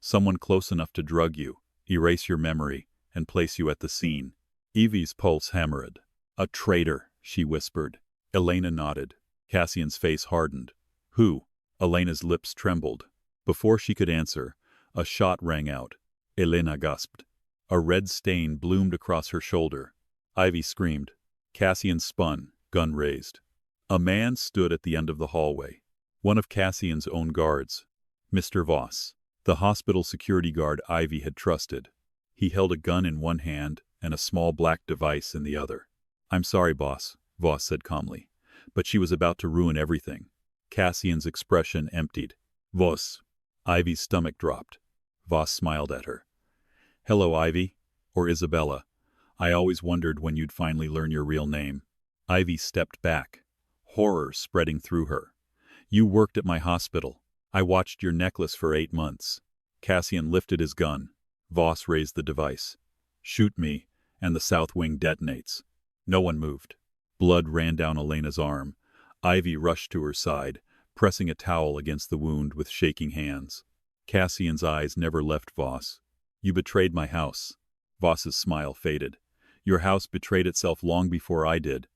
Speaker 1: Someone close enough to drug you, erase your memory, and place you at the scene. Evie's pulse hammered. A traitor, she whispered. Elena nodded. Cassian's face hardened. Who? Elena's lips trembled. Before she could answer, a shot rang out. Elena gasped. A red stain bloomed across her shoulder. Ivy screamed. Cassian spun, gun raised. A man stood at the end of the hallway. One of Cassian's own guards. Mr. Voss, the hospital security guard Ivy had trusted. He held a gun in one hand and a small black device in the other. I'm sorry, boss, Voss said calmly, but she was about to ruin everything. Cassian's expression emptied. Voss. Ivy's stomach dropped. Voss smiled at her. Hello, Ivy. Or Isabella. I always wondered when you'd finally learn your real name. Ivy stepped back, horror spreading through her. You worked at my hospital. I watched your necklace for 8 months. Cassian lifted his gun. Voss raised the device. Shoot me, and the south wing detonates. No one moved. Blood ran down Elena's arm. Ivy rushed to her side, pressing a towel against the wound with shaking hands. Cassian's eyes never left Voss. You betrayed my house. Voss's smile faded. Your house betrayed itself long before I did.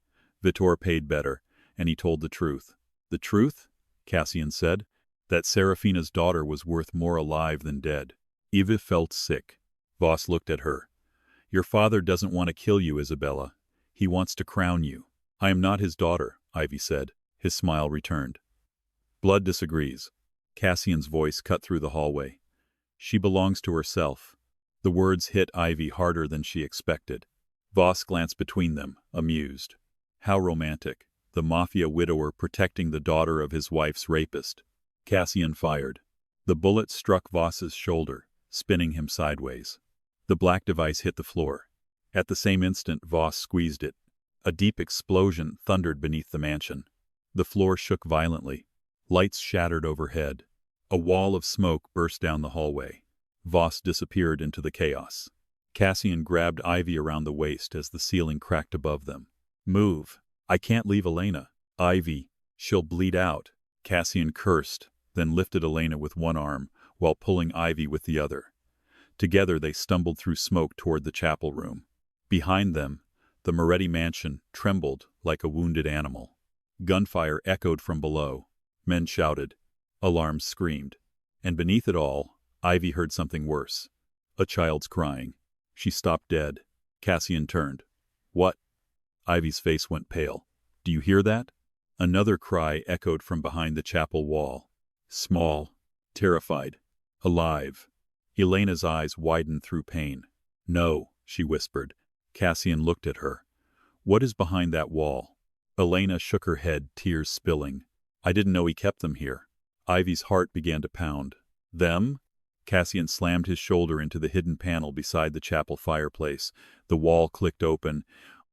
Speaker 1: Vittore paid better, and he told the truth. The truth? Cassian said. That Serafina's daughter was worth more alive than dead. Eva felt sick. Voss looked at her. Your father doesn't want to kill you, Isabella. He wants to crown you. I am not his daughter, Ivy said. His smile returned. Blood disagrees. Cassian's voice cut through the hallway. She belongs to herself. The words hit Ivy harder than she expected. Voss glanced between them, amused. How romantic. The Mafia widower protecting the daughter of his wife's rapist. Cassian fired. The bullet struck Voss's shoulder, spinning him sideways. The black device hit the floor. At the same instant, Voss squeezed it. A deep explosion thundered beneath the mansion. The floor shook violently. Lights shattered overhead. A wall of smoke burst down the hallway. Voss disappeared into the chaos. Cassian grabbed Ivy around the waist as the ceiling cracked above them. "Move. I can't leave Elena. Ivy. She'll bleed out." Cassian cursed, then lifted Elena with one arm, while pulling Ivy with the other. Together they stumbled through smoke toward the chapel room. Behind them, the Moretti mansion trembled like a wounded animal. Gunfire echoed from below. Men shouted. Alarms screamed. And beneath it all, Ivy heard something worse. A child's crying. She stopped dead. Cassian turned. "What?" Ivy's face went pale. "Do you hear that?" Another cry echoed from behind the chapel wall. Small, terrified, alive. Elena's eyes widened through pain. "No," she whispered. Cassian looked at her. "What is behind that wall?" Elena shook her head, tears spilling. "I didn't know he kept them here." Ivy's heart began to pound. "Them?" Cassian slammed his shoulder into the hidden panel beside the chapel fireplace. The wall clicked open.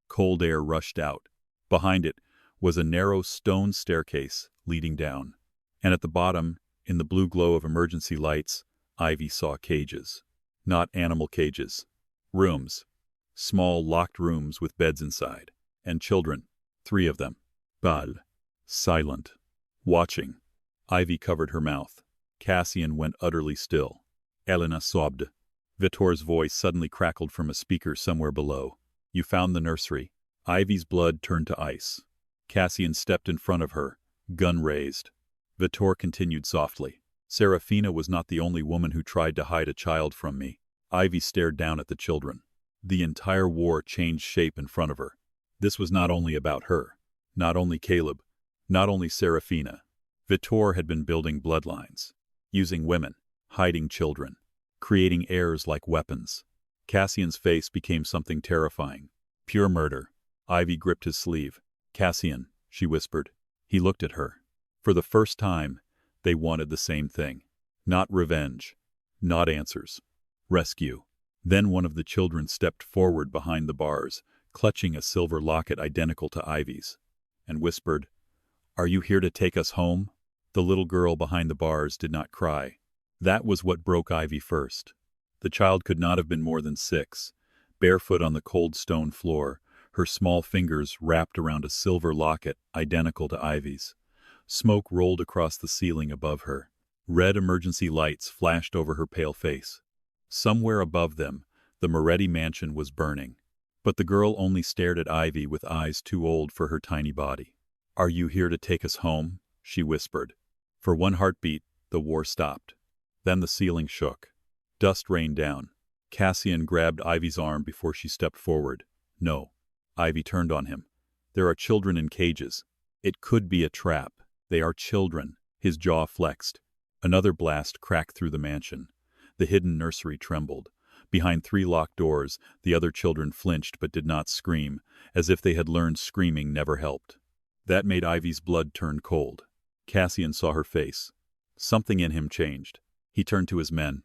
Speaker 1: Cold air rushed out. Behind it was a narrow stone staircase leading down. And at the bottom, in the blue glow of emergency lights, Ivy saw cages. Not animal cages. Rooms. Small, locked rooms with beds inside. And children. 3 of them. Bal. Silent. Watching. Ivy covered her mouth. Cassian went utterly still. Elena sobbed. Vitor's voice suddenly crackled from a speaker somewhere below. "You found the nursery." Ivy's blood turned to ice. Cassian stepped in front of her, gun raised. Vitor continued softly. "Serafina was not the only woman who tried to hide a child from me." Ivy stared down at the children. The entire war changed shape in front of her. This was not only about her. Not only Caleb. Not only Serafina. Vitor had been building bloodlines. Using women. Hiding children. Creating heirs like weapons. Cassian's face became something terrifying. Pure murder. Ivy gripped his sleeve. "Cassian," she whispered. He looked at her. For the first time, they wanted the same thing. Not revenge. Not answers. Rescue. Then one of the children stepped forward behind the bars, clutching a silver locket identical to Ivy's, and whispered, "Are you here to take us home?" The little girl behind the bars did not cry. That was what broke Ivy first. The child could not have been more than 6, barefoot on the cold stone floor, her small fingers wrapped around a silver locket identical to Ivy's. Smoke rolled across the ceiling above her. Red emergency lights flashed over her pale face. Somewhere above them, the Moretti mansion was burning. But the girl only stared at Ivy with eyes too old for her tiny body. "Are you here to take us home?" she whispered. For one heartbeat, the war stopped. Then the ceiling shook. Dust rained down. Cassian grabbed Ivy's arm before she stepped forward. "No." Ivy turned on him. "There are children in cages. It could be a trap. They are children." His jaw flexed. Another blast cracked through the mansion. The hidden nursery trembled. Behind 3 locked doors, the other children flinched but did not scream, as if they had learned screaming never helped. That made Ivy's blood turn cold. Cassian saw her face. Something in him changed. He turned to his men.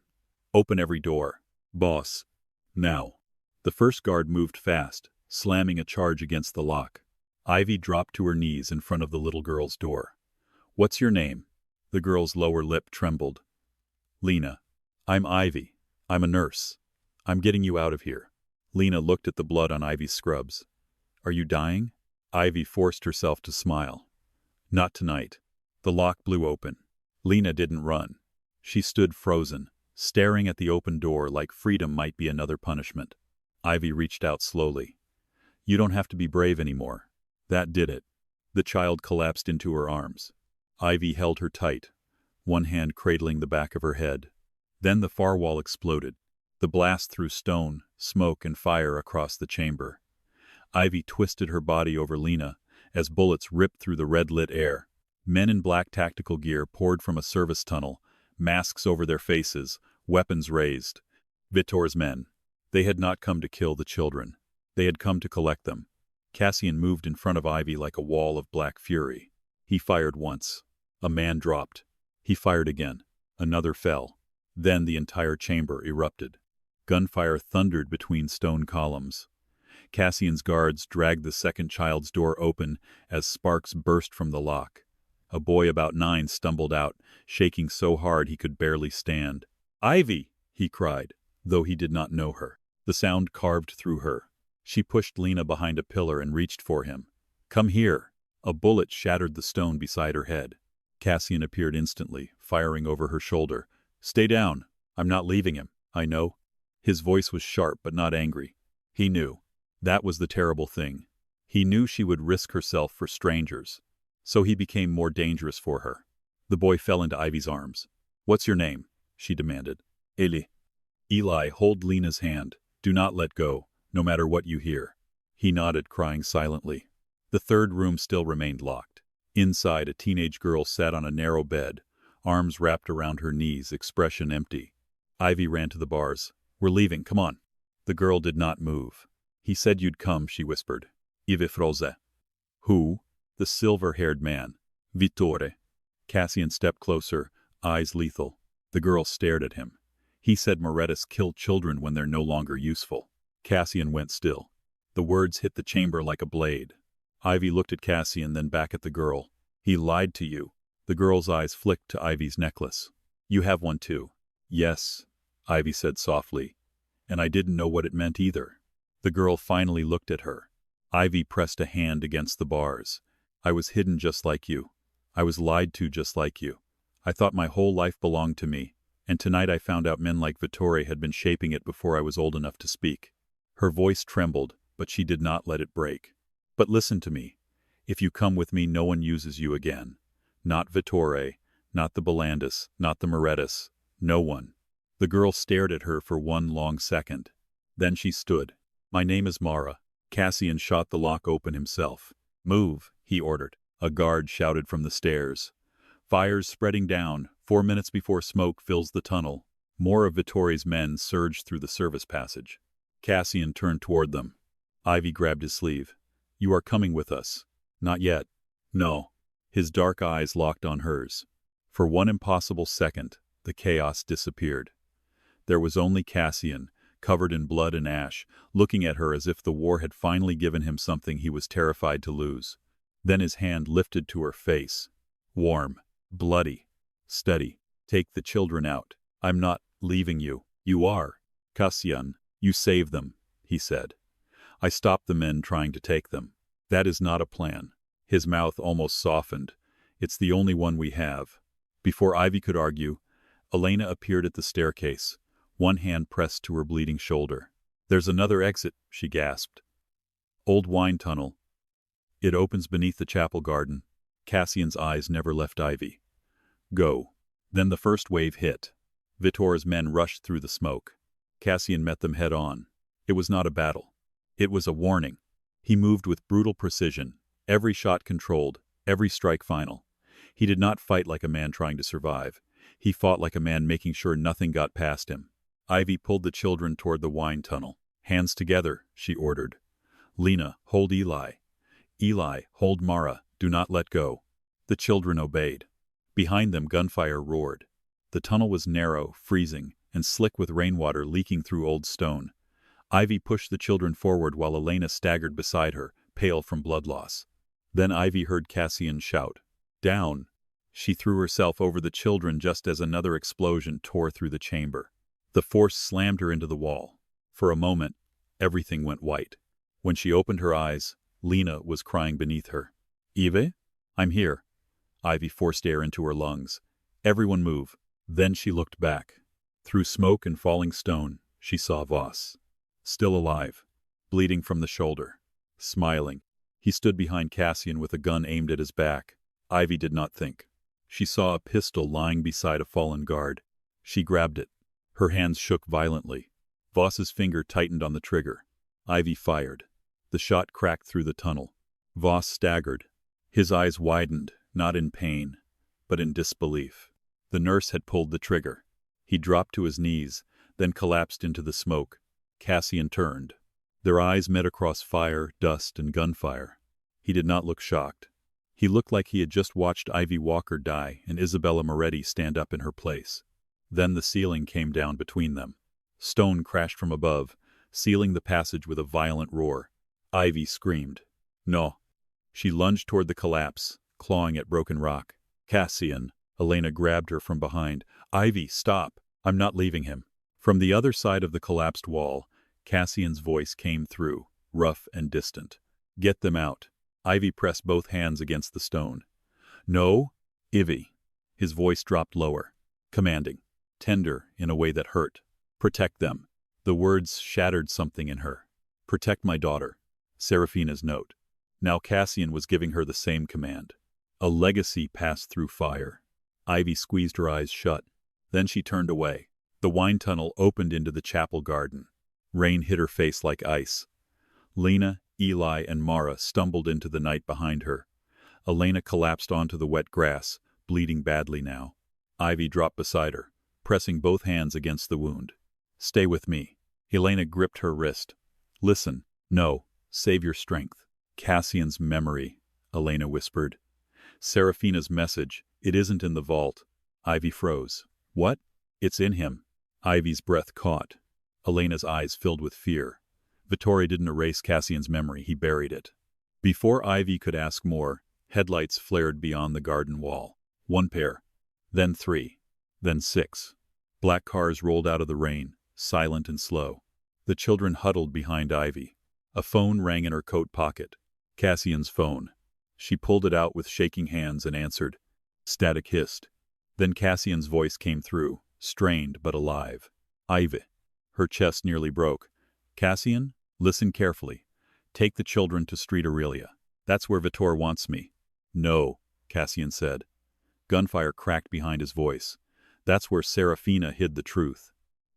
Speaker 1: "Open every door. Boss. Now." The first guard moved fast, slamming a charge against the lock. Ivy dropped to her knees in front of the little girl's door. "What's your name?" The girl's lower lip trembled. "Lena." "I'm Ivy. I'm a nurse. I'm getting you out of here." Lena looked at the blood on Ivy's scrubs. "Are you dying?" Ivy forced herself to smile. "Not tonight." The lock blew open. Lena didn't run. She stood frozen, staring at the open door like freedom might be another punishment. Ivy reached out slowly. "You don't have to be brave anymore." That did it. The child collapsed into her arms. Ivy held her tight, one hand cradling the back of her head. Then the far wall exploded. The blast threw stone, smoke, and fire across the chamber. Ivy twisted her body over Lena as bullets ripped through the red-lit air. Men in black tactical gear poured from a service tunnel, masks over their faces, weapons raised. Vitor's men. They had not come to kill the children. They had come to collect them. Cassian moved in front of Ivy like a wall of black fury. He fired once. A man dropped. He fired again. Another fell. Then the entire chamber erupted. Gunfire thundered between stone columns. Cassian's guards dragged the second child's door open as sparks burst from the lock. A boy about 9 stumbled out, shaking so hard he could barely stand. "Ivy!" he cried, though he did not know her. The sound carved through her. She pushed Lena behind a pillar and reached for him. "Come here!" A bullet shattered the stone beside her head. Cassian appeared instantly, firing over her shoulder. "Stay down. I'm not leaving him. I know." His voice was sharp but not angry. He knew. That was the terrible thing. He knew she would risk herself for strangers. So he became more dangerous for her. The boy fell into Ivy's arms. "What's your name?" she demanded. "Eli." Eli, hold Lena's hand. "Do not let go, no matter what you hear." He nodded, crying silently. The third room still remained locked. Inside, a teenage girl sat on a narrow bed, arms wrapped around her knees, expression empty. Ivy ran to the bars. "We're leaving, come on." The girl did not move. "He said you'd come," she whispered. "Ive Froze." "Who?" "The silver-haired man. Vittore." Cassian stepped closer, eyes lethal. The girl stared at him. "He said Morettis kill children when they're no longer useful." Cassian went still. The words hit the chamber like a blade. Ivy looked at Cassian, then back at the girl. "He lied to you." The girl's eyes flicked to Ivy's necklace. "You have one too." "Yes," Ivy said softly. "And I didn't know what it meant either." The girl finally looked at her. Ivy pressed a hand against the bars. "I was hidden just like you. I was lied to just like you. I thought my whole life belonged to me, and tonight I found out men like Vittore had been shaping it before I was old enough to speak." Her voice trembled, but she did not let it break. "But listen to me. If you come with me, no one uses you again. Not Vittore, not the Belandis, not the Morettis. No one." The girl stared at her for one long second. Then she stood. "My name is Mara." Cassian shot the lock open himself. "Move," he ordered. A guard shouted from the stairs. Fires spreading down. 4 minutes before smoke fills the tunnel. More of Vittore's men surged through the service passage. Cassian turned toward them. Ivy grabbed his sleeve. "You are coming with us." "Not yet." "No." His dark eyes locked on hers. For one impossible second, the chaos disappeared. There was only Cassian, covered in blood and ash, looking at her as if the war had finally given him something he was terrified to lose. Then his hand lifted to her face. Warm, bloody, steady. "Take the children out. I'm not leaving you." "You are." "Cassian, you save them," he said. "I stopped the men trying to take them. That is not a plan." His mouth almost softened. "It's the only one we have." Before Ivy could argue, Elena appeared at the staircase, one hand pressed to her bleeding shoulder. "There's another exit," she gasped. "Old wine tunnel. It opens beneath the chapel garden." Cassian's eyes never left Ivy. "Go." Then the first wave hit. Vittore's men rushed through the smoke. Cassian met them head on. It was not a battle. It was a warning. He moved with brutal precision, every shot controlled, every strike final. He did not fight like a man trying to survive. He fought like a man making sure nothing got past him. Ivy pulled the children toward the wine tunnel. "Hands together," she ordered. "Lena, hold Eli. Eli, hold Mara. Do not let go." The children obeyed. Behind them, gunfire roared. The tunnel was narrow, freezing, and slick with rainwater leaking through old stone. Ivy pushed the children forward while Elena staggered beside her, pale from blood loss. Then Ivy heard Cassian shout, "Down!" She threw herself over the children just as another explosion tore through the chamber. The force slammed her into the wall. For a moment, everything went white. When she opened her eyes, Lena was crying beneath her. "Eve? I'm here." Ivy forced air into her lungs. "Everyone move." Then she looked back. Through smoke and falling stone, she saw Voss. Still alive, bleeding from the shoulder, smiling. He stood behind Cassian with a gun aimed at his back. Ivy did not think. She saw a pistol lying beside a fallen guard. She grabbed it. Her hands shook violently. Voss's finger tightened on the trigger. Ivy fired. The shot cracked through the tunnel. Voss staggered. His eyes widened, not in pain, but in disbelief. The nurse had pulled the trigger. He dropped to his knees, then collapsed into the smoke. Cassian turned. Their eyes met across fire, dust, and gunfire. He did not look shocked. He looked like he had just watched Ivy Walker die and Isabella Moretti stand up in her place. Then the ceiling came down between them. Stone crashed from above, sealing the passage with a violent roar. Ivy screamed. No. She lunged toward the collapse, clawing at broken rock. Cassian. Elena grabbed her from behind. Ivy, stop. I'm not leaving him. From the other side of the collapsed wall, Cassian's voice came through, rough and distant. Get them out. Ivy pressed both hands against the stone. No, Ivy. His voice dropped lower, commanding, tender in a way that hurt. Protect them. The words shattered something in her. Protect my daughter. Serafina's note. Now Cassian was giving her the same command. A legacy passed through fire. Ivy squeezed her eyes shut. Then she turned away. The wine tunnel opened into the chapel garden. Rain hit her face like ice. Lena, Eli, and Mara stumbled into the night behind her. Elena collapsed onto the wet grass, bleeding badly now. Ivy dropped beside her, pressing both hands against the wound. Stay with me. Elena gripped her wrist. Listen. No. Save your strength. Cassian's memory, Elena whispered. Serafina's message. It isn't in the vault. Ivy froze. What? It's in him. Ivy's breath caught. Elena's eyes filled with fear. Vittore didn't erase Cassian's memory, he buried it. Before Ivy could ask more, headlights flared beyond the garden wall. 1 pair. Then 3. Then 6. Black cars rolled out of the rain, silent and slow. The children huddled behind Ivy. A phone rang in her coat pocket. Cassian's phone. She pulled it out with shaking hands and answered. Static hissed. Then Cassian's voice came through, strained but alive. Ivy. Her chest nearly broke. Cassian, listen carefully. Take the children to Street Aurelia. That's where Vittore wants me. No, Cassian said. Gunfire cracked behind his voice. That's where Serafina hid the truth.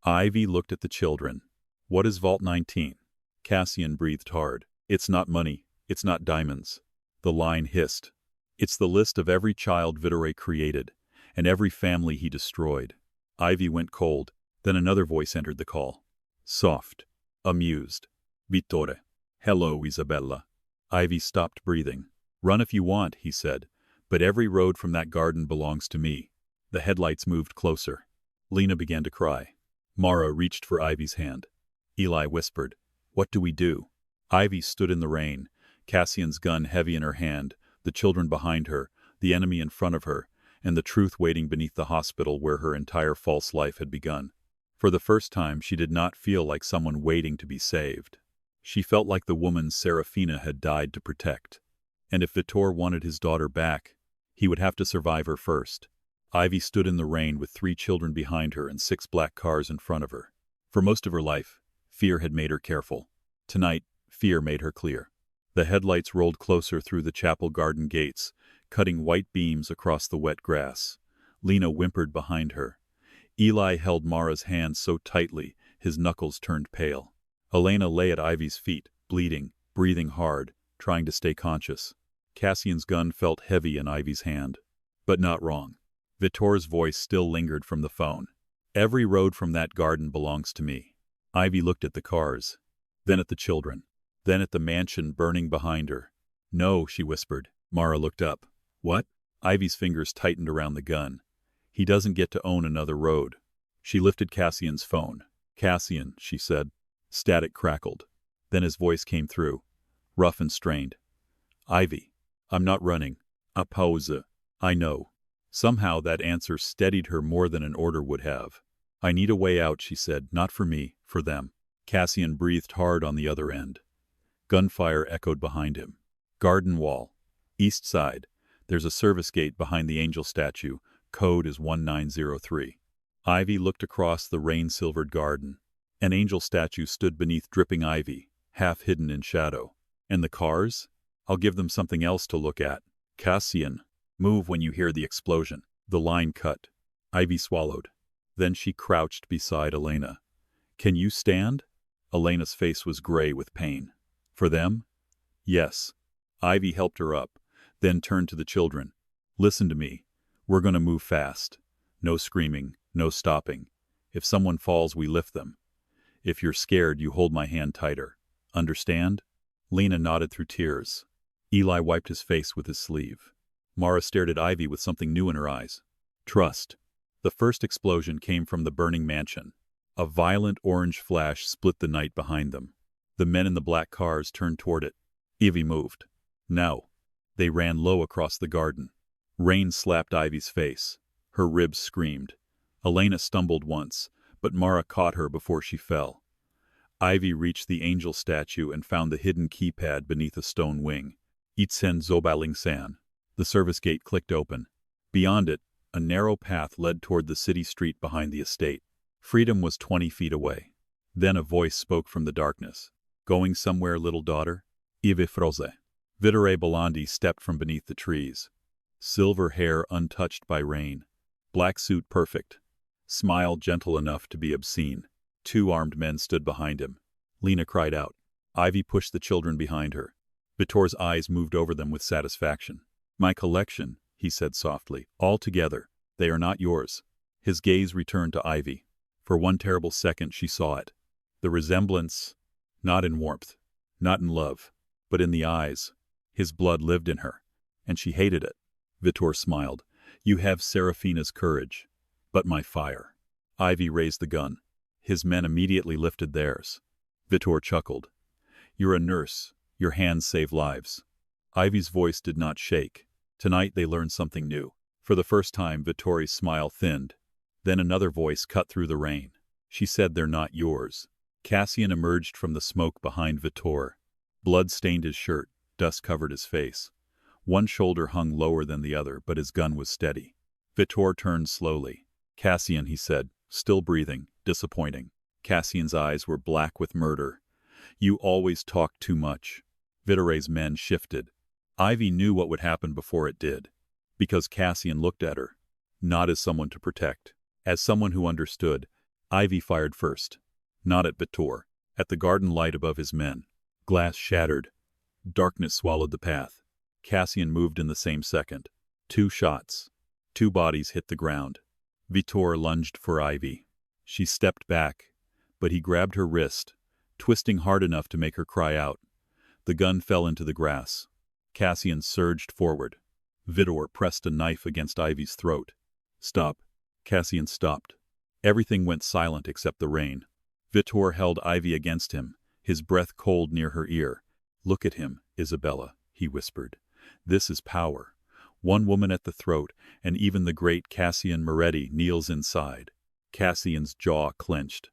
Speaker 1: Ivy looked at the children. What is Vault 19? Cassian breathed hard. It's not money. It's not diamonds. The line hissed. It's the list of every child Vittore created, and every family he destroyed. Ivy went cold. Then another voice entered the call. Soft. Amused. Vittore. Hello, Isabella. Ivy stopped breathing. Run if you want, he said, but every road from that garden belongs to me. The headlights moved closer. Lena began to cry. Mara reached for Ivy's hand. Eli whispered, What do we do? Ivy stood in the rain, Cassian's gun heavy in her hand, the children behind her, the enemy in front of her, and the truth waiting beneath the hospital where her entire false life had begun. For the first time, she did not feel like someone waiting to be saved. She felt like the woman Serafina had died to protect. And if Vittore wanted his daughter back, he would have to survive her first. Ivy stood in the rain with 3 children behind her and 6 black cars in front of her. For most of her life, fear had made her careful. Tonight, fear made her clear. The headlights rolled closer through the chapel garden gates, cutting white beams across the wet grass. Lena whimpered behind her. Eli held Mara's hand so tightly, his knuckles turned pale. Elena lay at Ivy's feet, bleeding, breathing hard, trying to stay conscious. Cassian's gun felt heavy in Ivy's hand. But not wrong. Vittore's voice still lingered from the phone. Every road from that garden belongs to me. Ivy looked at the cars, then at the children, then at the mansion burning behind her. No, she whispered. Mara looked up. What? Ivy's fingers tightened around the gun. He doesn't get to own another road. She lifted Cassian's phone. Cassian, she said. Static crackled. Then his voice came through, rough and strained. Ivy, I'm not running. A pause. I know. Somehow that answer steadied her more than an order would have. I need a way out, she said, not for me, for them. Cassian breathed hard on the other end. Gunfire echoed behind him. Garden wall. East side. There's a service gate behind the angel statue. Code is 1903. Ivy looked across the rain-silvered garden. An angel statue stood beneath dripping ivy, half hidden in shadow. And the cars? I'll give them something else to look at. Cassian, move when you hear the explosion. The line cut. Ivy swallowed. Then she crouched beside Elena. Can you stand? Elena's face was gray with pain. For them? Yes. Ivy helped her up, then turned to the children. Listen to me. We're going to move fast. No screaming, no stopping. If someone falls, we lift them. If you're scared, you hold my hand tighter. Understand? Lena nodded through tears. Eli wiped his face with his sleeve. Mara stared at Ivy with something new in her eyes. Trust. The first explosion came from the burning mansion. A violent orange flash split the night behind them. The men in the black cars turned toward it. Ivy moved. No. They ran low across the garden. Rain slapped Ivy's face. Her ribs screamed. Elena stumbled once, but Mara caught her before she fell. Ivy reached the angel statue and found the hidden keypad beneath a stone wing. Itzen Zobalingsan. The service gate clicked open. Beyond it, a narrow path led toward the city street behind the estate. Freedom was 20 feet away. Then a voice spoke from the darkness. Going somewhere, little daughter? Ive Froze. Vittore Belandi stepped from beneath the trees. Silver hair untouched by rain. Black suit perfect. Smile gentle enough to be obscene. 2 armed men stood behind him. Lena cried out. Ivy pushed the children behind her. Vittore's eyes moved over them with satisfaction. My collection, he said softly. All together. They are not yours. His gaze returned to Ivy. For one terrible second she saw it. The resemblance, not in warmth, not in love, but in the eyes. His blood lived in her, and she hated it. Vittore smiled. You have Serafina's courage, but my fire. Ivy raised the gun. His men immediately lifted theirs. Vittore chuckled. You're a nurse. Your hands save lives. Ivy's voice did not shake. Tonight they learned something new. For the first time, Vittore's smile thinned. Then another voice cut through the rain. She said, they're not yours. Cassian emerged from the smoke behind Vittore. Blood stained his shirt, dust covered his face. One shoulder hung lower than the other, but his gun was steady. Vittore turned slowly. Cassian, he said, still breathing, disappointing. Cassian's eyes were black with murder. You always talk too much. Vittore's men shifted. Ivy knew what would happen before it did. Because Cassian looked at her. Not as someone to protect. As someone who understood. Ivy fired first. Not at Vittore. At the garden light above his men. Glass shattered. Darkness swallowed the path. Cassian moved in the same second. 2 shots. 2 bodies hit the ground. Vittore lunged for Ivy. She stepped back, but he grabbed her wrist, twisting hard enough to make her cry out. The gun fell into the grass. Cassian surged forward. Vittore pressed a knife against Ivy's throat. Stop. Cassian stopped. Everything went silent except the rain. Vittore held Ivy against him, his breath cold near her ear. Look at him, Isabella, he whispered. This is power. One woman at the throat, and even the great Cassian Moretti kneels inside. Cassian's jaw clenched.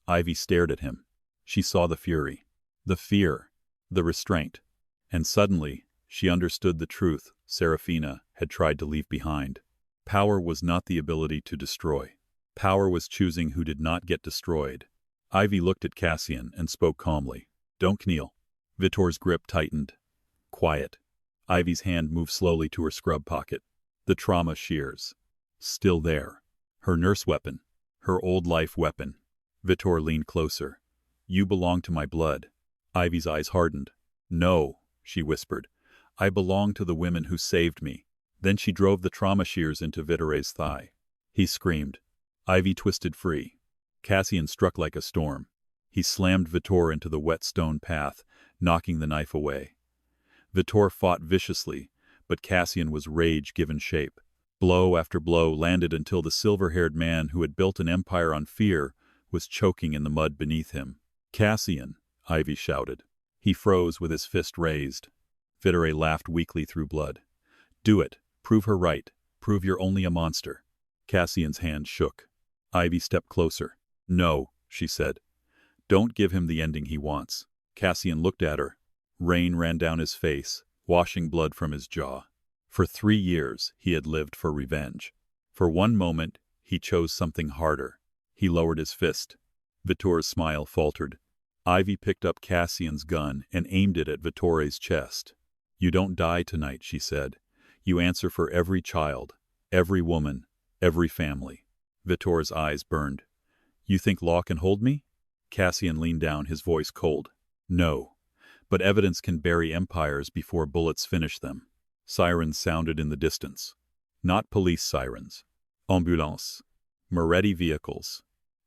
Speaker 1: Ivy stared at him. She saw the fury, the fear, the restraint. And suddenly, she understood the truth Serafina had tried to leave behind. Power was not the ability to destroy. Power was choosing who did not get destroyed. Ivy looked at Cassian and spoke calmly. Don't kneel. Vittore's grip tightened. Quiet. Ivy's hand moved slowly to her scrub pocket. The trauma shears. Still there. Her nurse weapon. Her old life weapon. Vittore leaned closer. You belong to my blood. Ivy's eyes hardened. No, she whispered. I belong to the women who saved me. Then she drove the trauma shears into Vittore's thigh. He screamed. Ivy twisted free. Cassian struck like a storm. He slammed Vittore into the wet stone path, knocking the knife away. Vittore fought viciously, but Cassian was rage given shape. Blow after blow landed until the silver-haired man who had built an empire on fear was choking in the mud beneath him. Cassian, Ivy shouted. He froze with his fist raised. Vittore laughed weakly through blood. Do it. Prove her right. Prove you're only a monster. Cassian's hand shook. Ivy stepped closer. No, she said. Don't give him the ending he wants. Cassian looked at her. Rain ran down his face, washing blood from his jaw. For 3 years, he had lived for revenge. For one moment, he chose something harder. He lowered his fist. Vittore's smile faltered. Ivy picked up Cassian's gun and aimed it at Vittore's chest. You don't die tonight, she said. You answer for every child, every woman, every family. Vittore's eyes burned. You think law can hold me? Cassian leaned down, his voice cold. No. But evidence can bury empires before bullets finish them. Sirens sounded in the distance. Not police sirens. Ambulance. Moretti vehicles.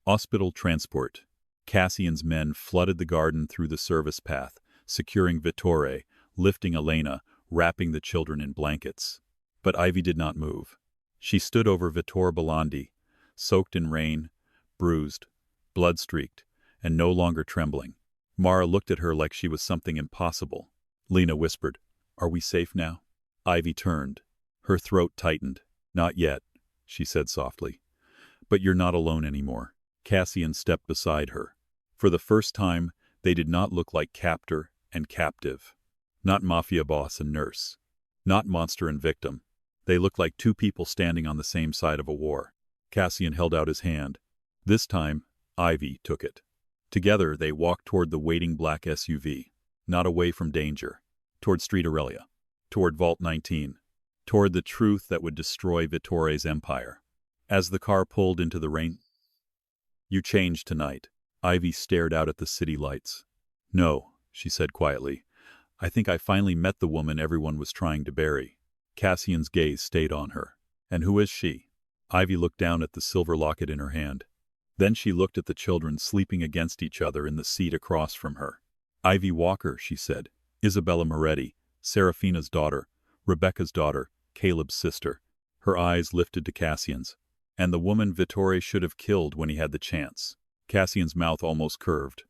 Speaker 1: Hospital transport. Cassian's men flooded the garden through the service path, securing Vittore, lifting Elena, wrapping the children in blankets. But Ivy did not move. She stood over Vittore Belandi, soaked in rain, bruised, blood-streaked, and no longer trembling. Mara looked at her like she was something impossible. Lena whispered, "Are we safe now?" Ivy turned. Her throat tightened. "Not yet," she said softly. "But you're not alone anymore." Cassian stepped beside her. For the first time, they did not look like captor and captive. Not mafia boss and nurse. Not monster and victim. They looked like two people standing on the same side of a war. Cassian held out his hand. This time, Ivy took it. Together, they walked toward the waiting black SUV. Not away from danger. Toward Street Aurelia. Toward Vault 19. Toward the truth that would destroy Vittore's empire. As the car pulled into the rain, "You changed tonight." Ivy stared out at the city lights. "No," she said quietly. "I think I finally met the woman everyone was trying to bury." Cassian's gaze stayed on her. "And who is she?" Ivy looked down at the silver locket in her hand. Then she looked at the children sleeping against each other in the seat across from her. "Ivy Walker," she said. "Isabella Moretti, Serafina's daughter, Rebecca's daughter, Caleb's sister." Her eyes lifted to Cassian's. "And the woman Vittore should have killed when he had the chance." Cassian's mouth almost curved.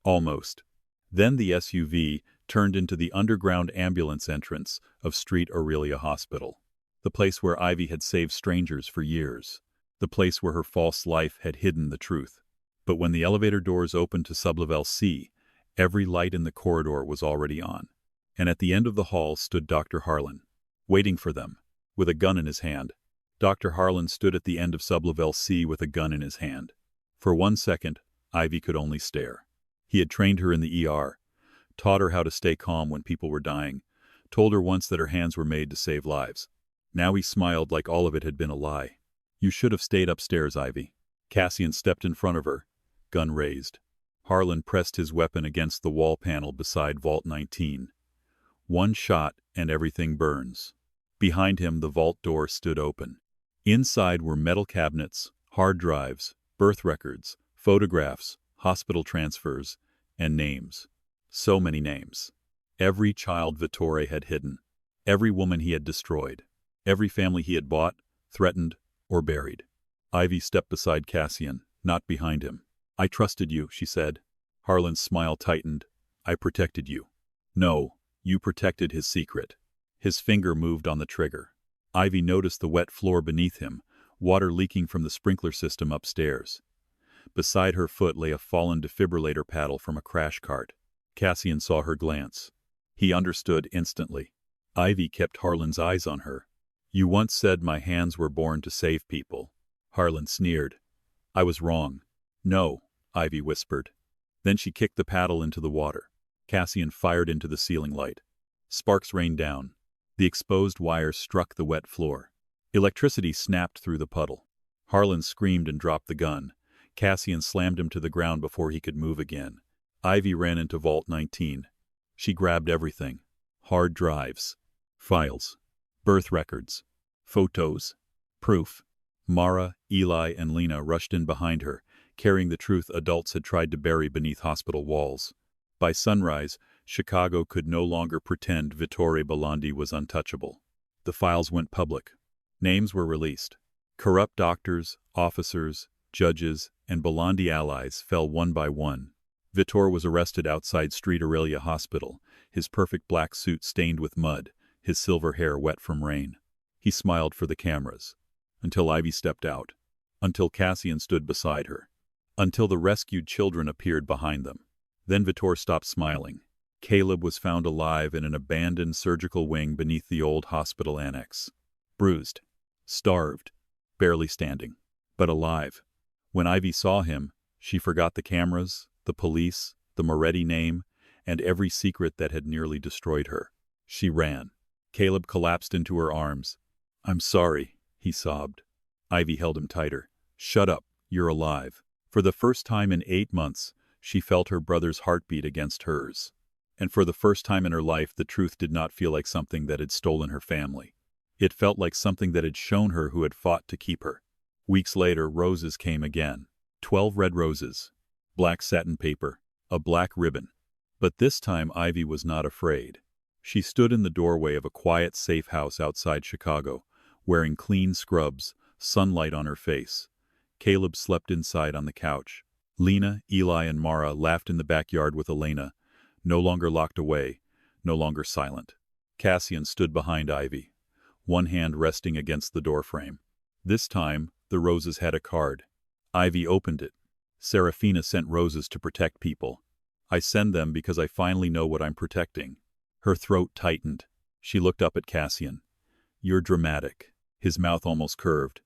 Speaker 1: Almost. Then the SUV turned into the underground ambulance entrance of Street Aurelia Hospital. The place where Ivy had saved strangers for years. The place where her false life had hidden the truth. But when the elevator doors opened to sublevel C, every light in the corridor was already on. And at the end of the hall stood Dr. Harlan, waiting for them, with a gun in his hand. Dr. Harlan stood at the end of sublevel C with a gun in his hand. For 1 second, Ivy could only stare. He had trained her in the ER, taught her how to stay calm when people were dying, told her once that her hands were made to save lives. Now he smiled like all of it had been a lie. "You should have stayed upstairs, Ivy." Cassian stepped in front of her, gun raised. Harlan pressed his weapon against the wall panel beside Vault 19. One shot and everything burns. Behind him, the vault door stood open. Inside were metal cabinets, hard drives, birth records, photographs, hospital transfers, and names. So many names. Every child Vittore had hidden. Every woman he had destroyed. Every family he had bought, threatened, or buried. Ivy stepped beside Cassian, not behind him. "I trusted you," she said. Harlan's smile tightened. "I protected you." "No, you protected his secret." His finger moved on the trigger. Ivy noticed the wet floor beneath him, water leaking from the sprinkler system upstairs. Beside her foot lay a fallen defibrillator paddle from a crash cart. Cassian saw her glance. He understood instantly. Ivy kept Harlan's eyes on her. "You once said my hands were born to save people." Harlan sneered. "I was wrong." "No," Ivy whispered. Then she kicked the paddle into the water. Cassian fired into the ceiling light. Sparks rained down. The exposed wires struck the wet floor. Electricity snapped through the puddle. Harlan screamed and dropped the gun. Cassian slammed him to the ground before he could move again. Ivy ran into Vault 19. She grabbed everything. Hard drives. Files. Birth records. Photos. Proof. Mara, Eli, and Lena rushed in behind her, carrying the truth adults had tried to bury beneath hospital walls. By sunrise, Chicago could no longer pretend Vittore Belandi was untouchable. The files went public. Names were released. Corrupt doctors, officers, judges, and Belandi allies fell one by one. Vittore was arrested outside Street Aurelia Hospital, his perfect black suit stained with mud, his silver hair wet from rain. He smiled for the cameras. Until Ivy stepped out. Until Cassian stood beside her. Until the rescued children appeared behind them. Then Vittore stopped smiling. Caleb was found alive in an abandoned surgical wing beneath the old hospital annex. Bruised. Starved. Barely standing. But alive. When Ivy saw him, she forgot the cameras, the police, the Moretti name, and every secret that had nearly destroyed her. She ran. Caleb collapsed into her arms. "I'm sorry," he sobbed. Ivy held him tighter. "Shut up, you're alive." For the first time in 8 months, she felt her brother's heartbeat against hers. And for the first time in her life, the truth did not feel like something that had stolen her family. It felt like something that had shown her who had fought to keep her. Weeks later, roses came again. 12 red roses. Black satin paper. A black ribbon. But this time Ivy was not afraid. She stood in the doorway of a quiet, safe house outside Chicago, wearing clean scrubs, sunlight on her face. Caleb slept inside on the couch. Lena, Eli, and Mara laughed in the backyard with Elena, no longer locked away, no longer silent. Cassian stood behind Ivy, one hand resting against the doorframe. This time, the roses had a card. Ivy opened it. Serafina sent roses to protect people. I send them because I finally know what I'm protecting. Her throat tightened. She looked up at Cassian. You're dramatic. His mouth almost curved.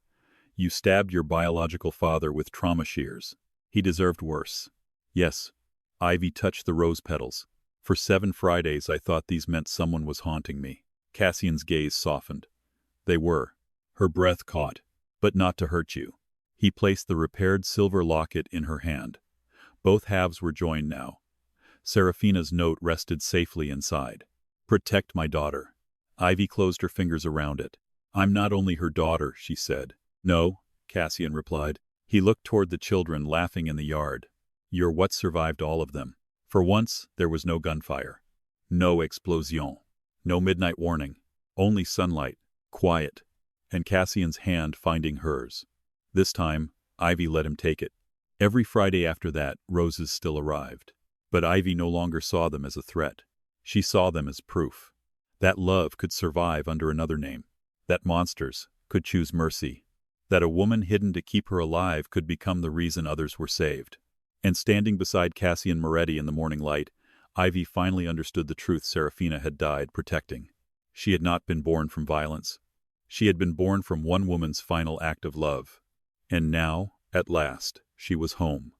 Speaker 1: You stabbed your biological father with trauma shears. He deserved worse. Yes. Ivy touched the rose petals. For 7 Fridays I thought these meant someone was haunting me. Cassian's gaze softened. They were. Her breath caught. But not to hurt you. He placed the repaired silver locket in her hand. Both halves were joined now. Serafina's note rested safely inside. Protect my daughter. Ivy closed her fingers around it. I'm not only her daughter, she said. No, Cassian replied. He looked toward the children laughing in the yard. You're what survived all of them. For once, there was no gunfire. No explosion. No midnight warning. Only sunlight. Quiet. And Cassian's hand finding hers. This time, Ivy let him take it. Every Friday after that, roses still arrived. But Ivy no longer saw them as a threat. She saw them as proof. That love could survive under another name. That monsters could choose mercy. That a woman hidden to keep her alive could become the reason others were saved. And standing beside Cassian Moretti in the morning light, Ivy finally understood the truth Serafina had died protecting. She had not been born from violence. She had been born from one woman's final act of love. And now, at last, she was home.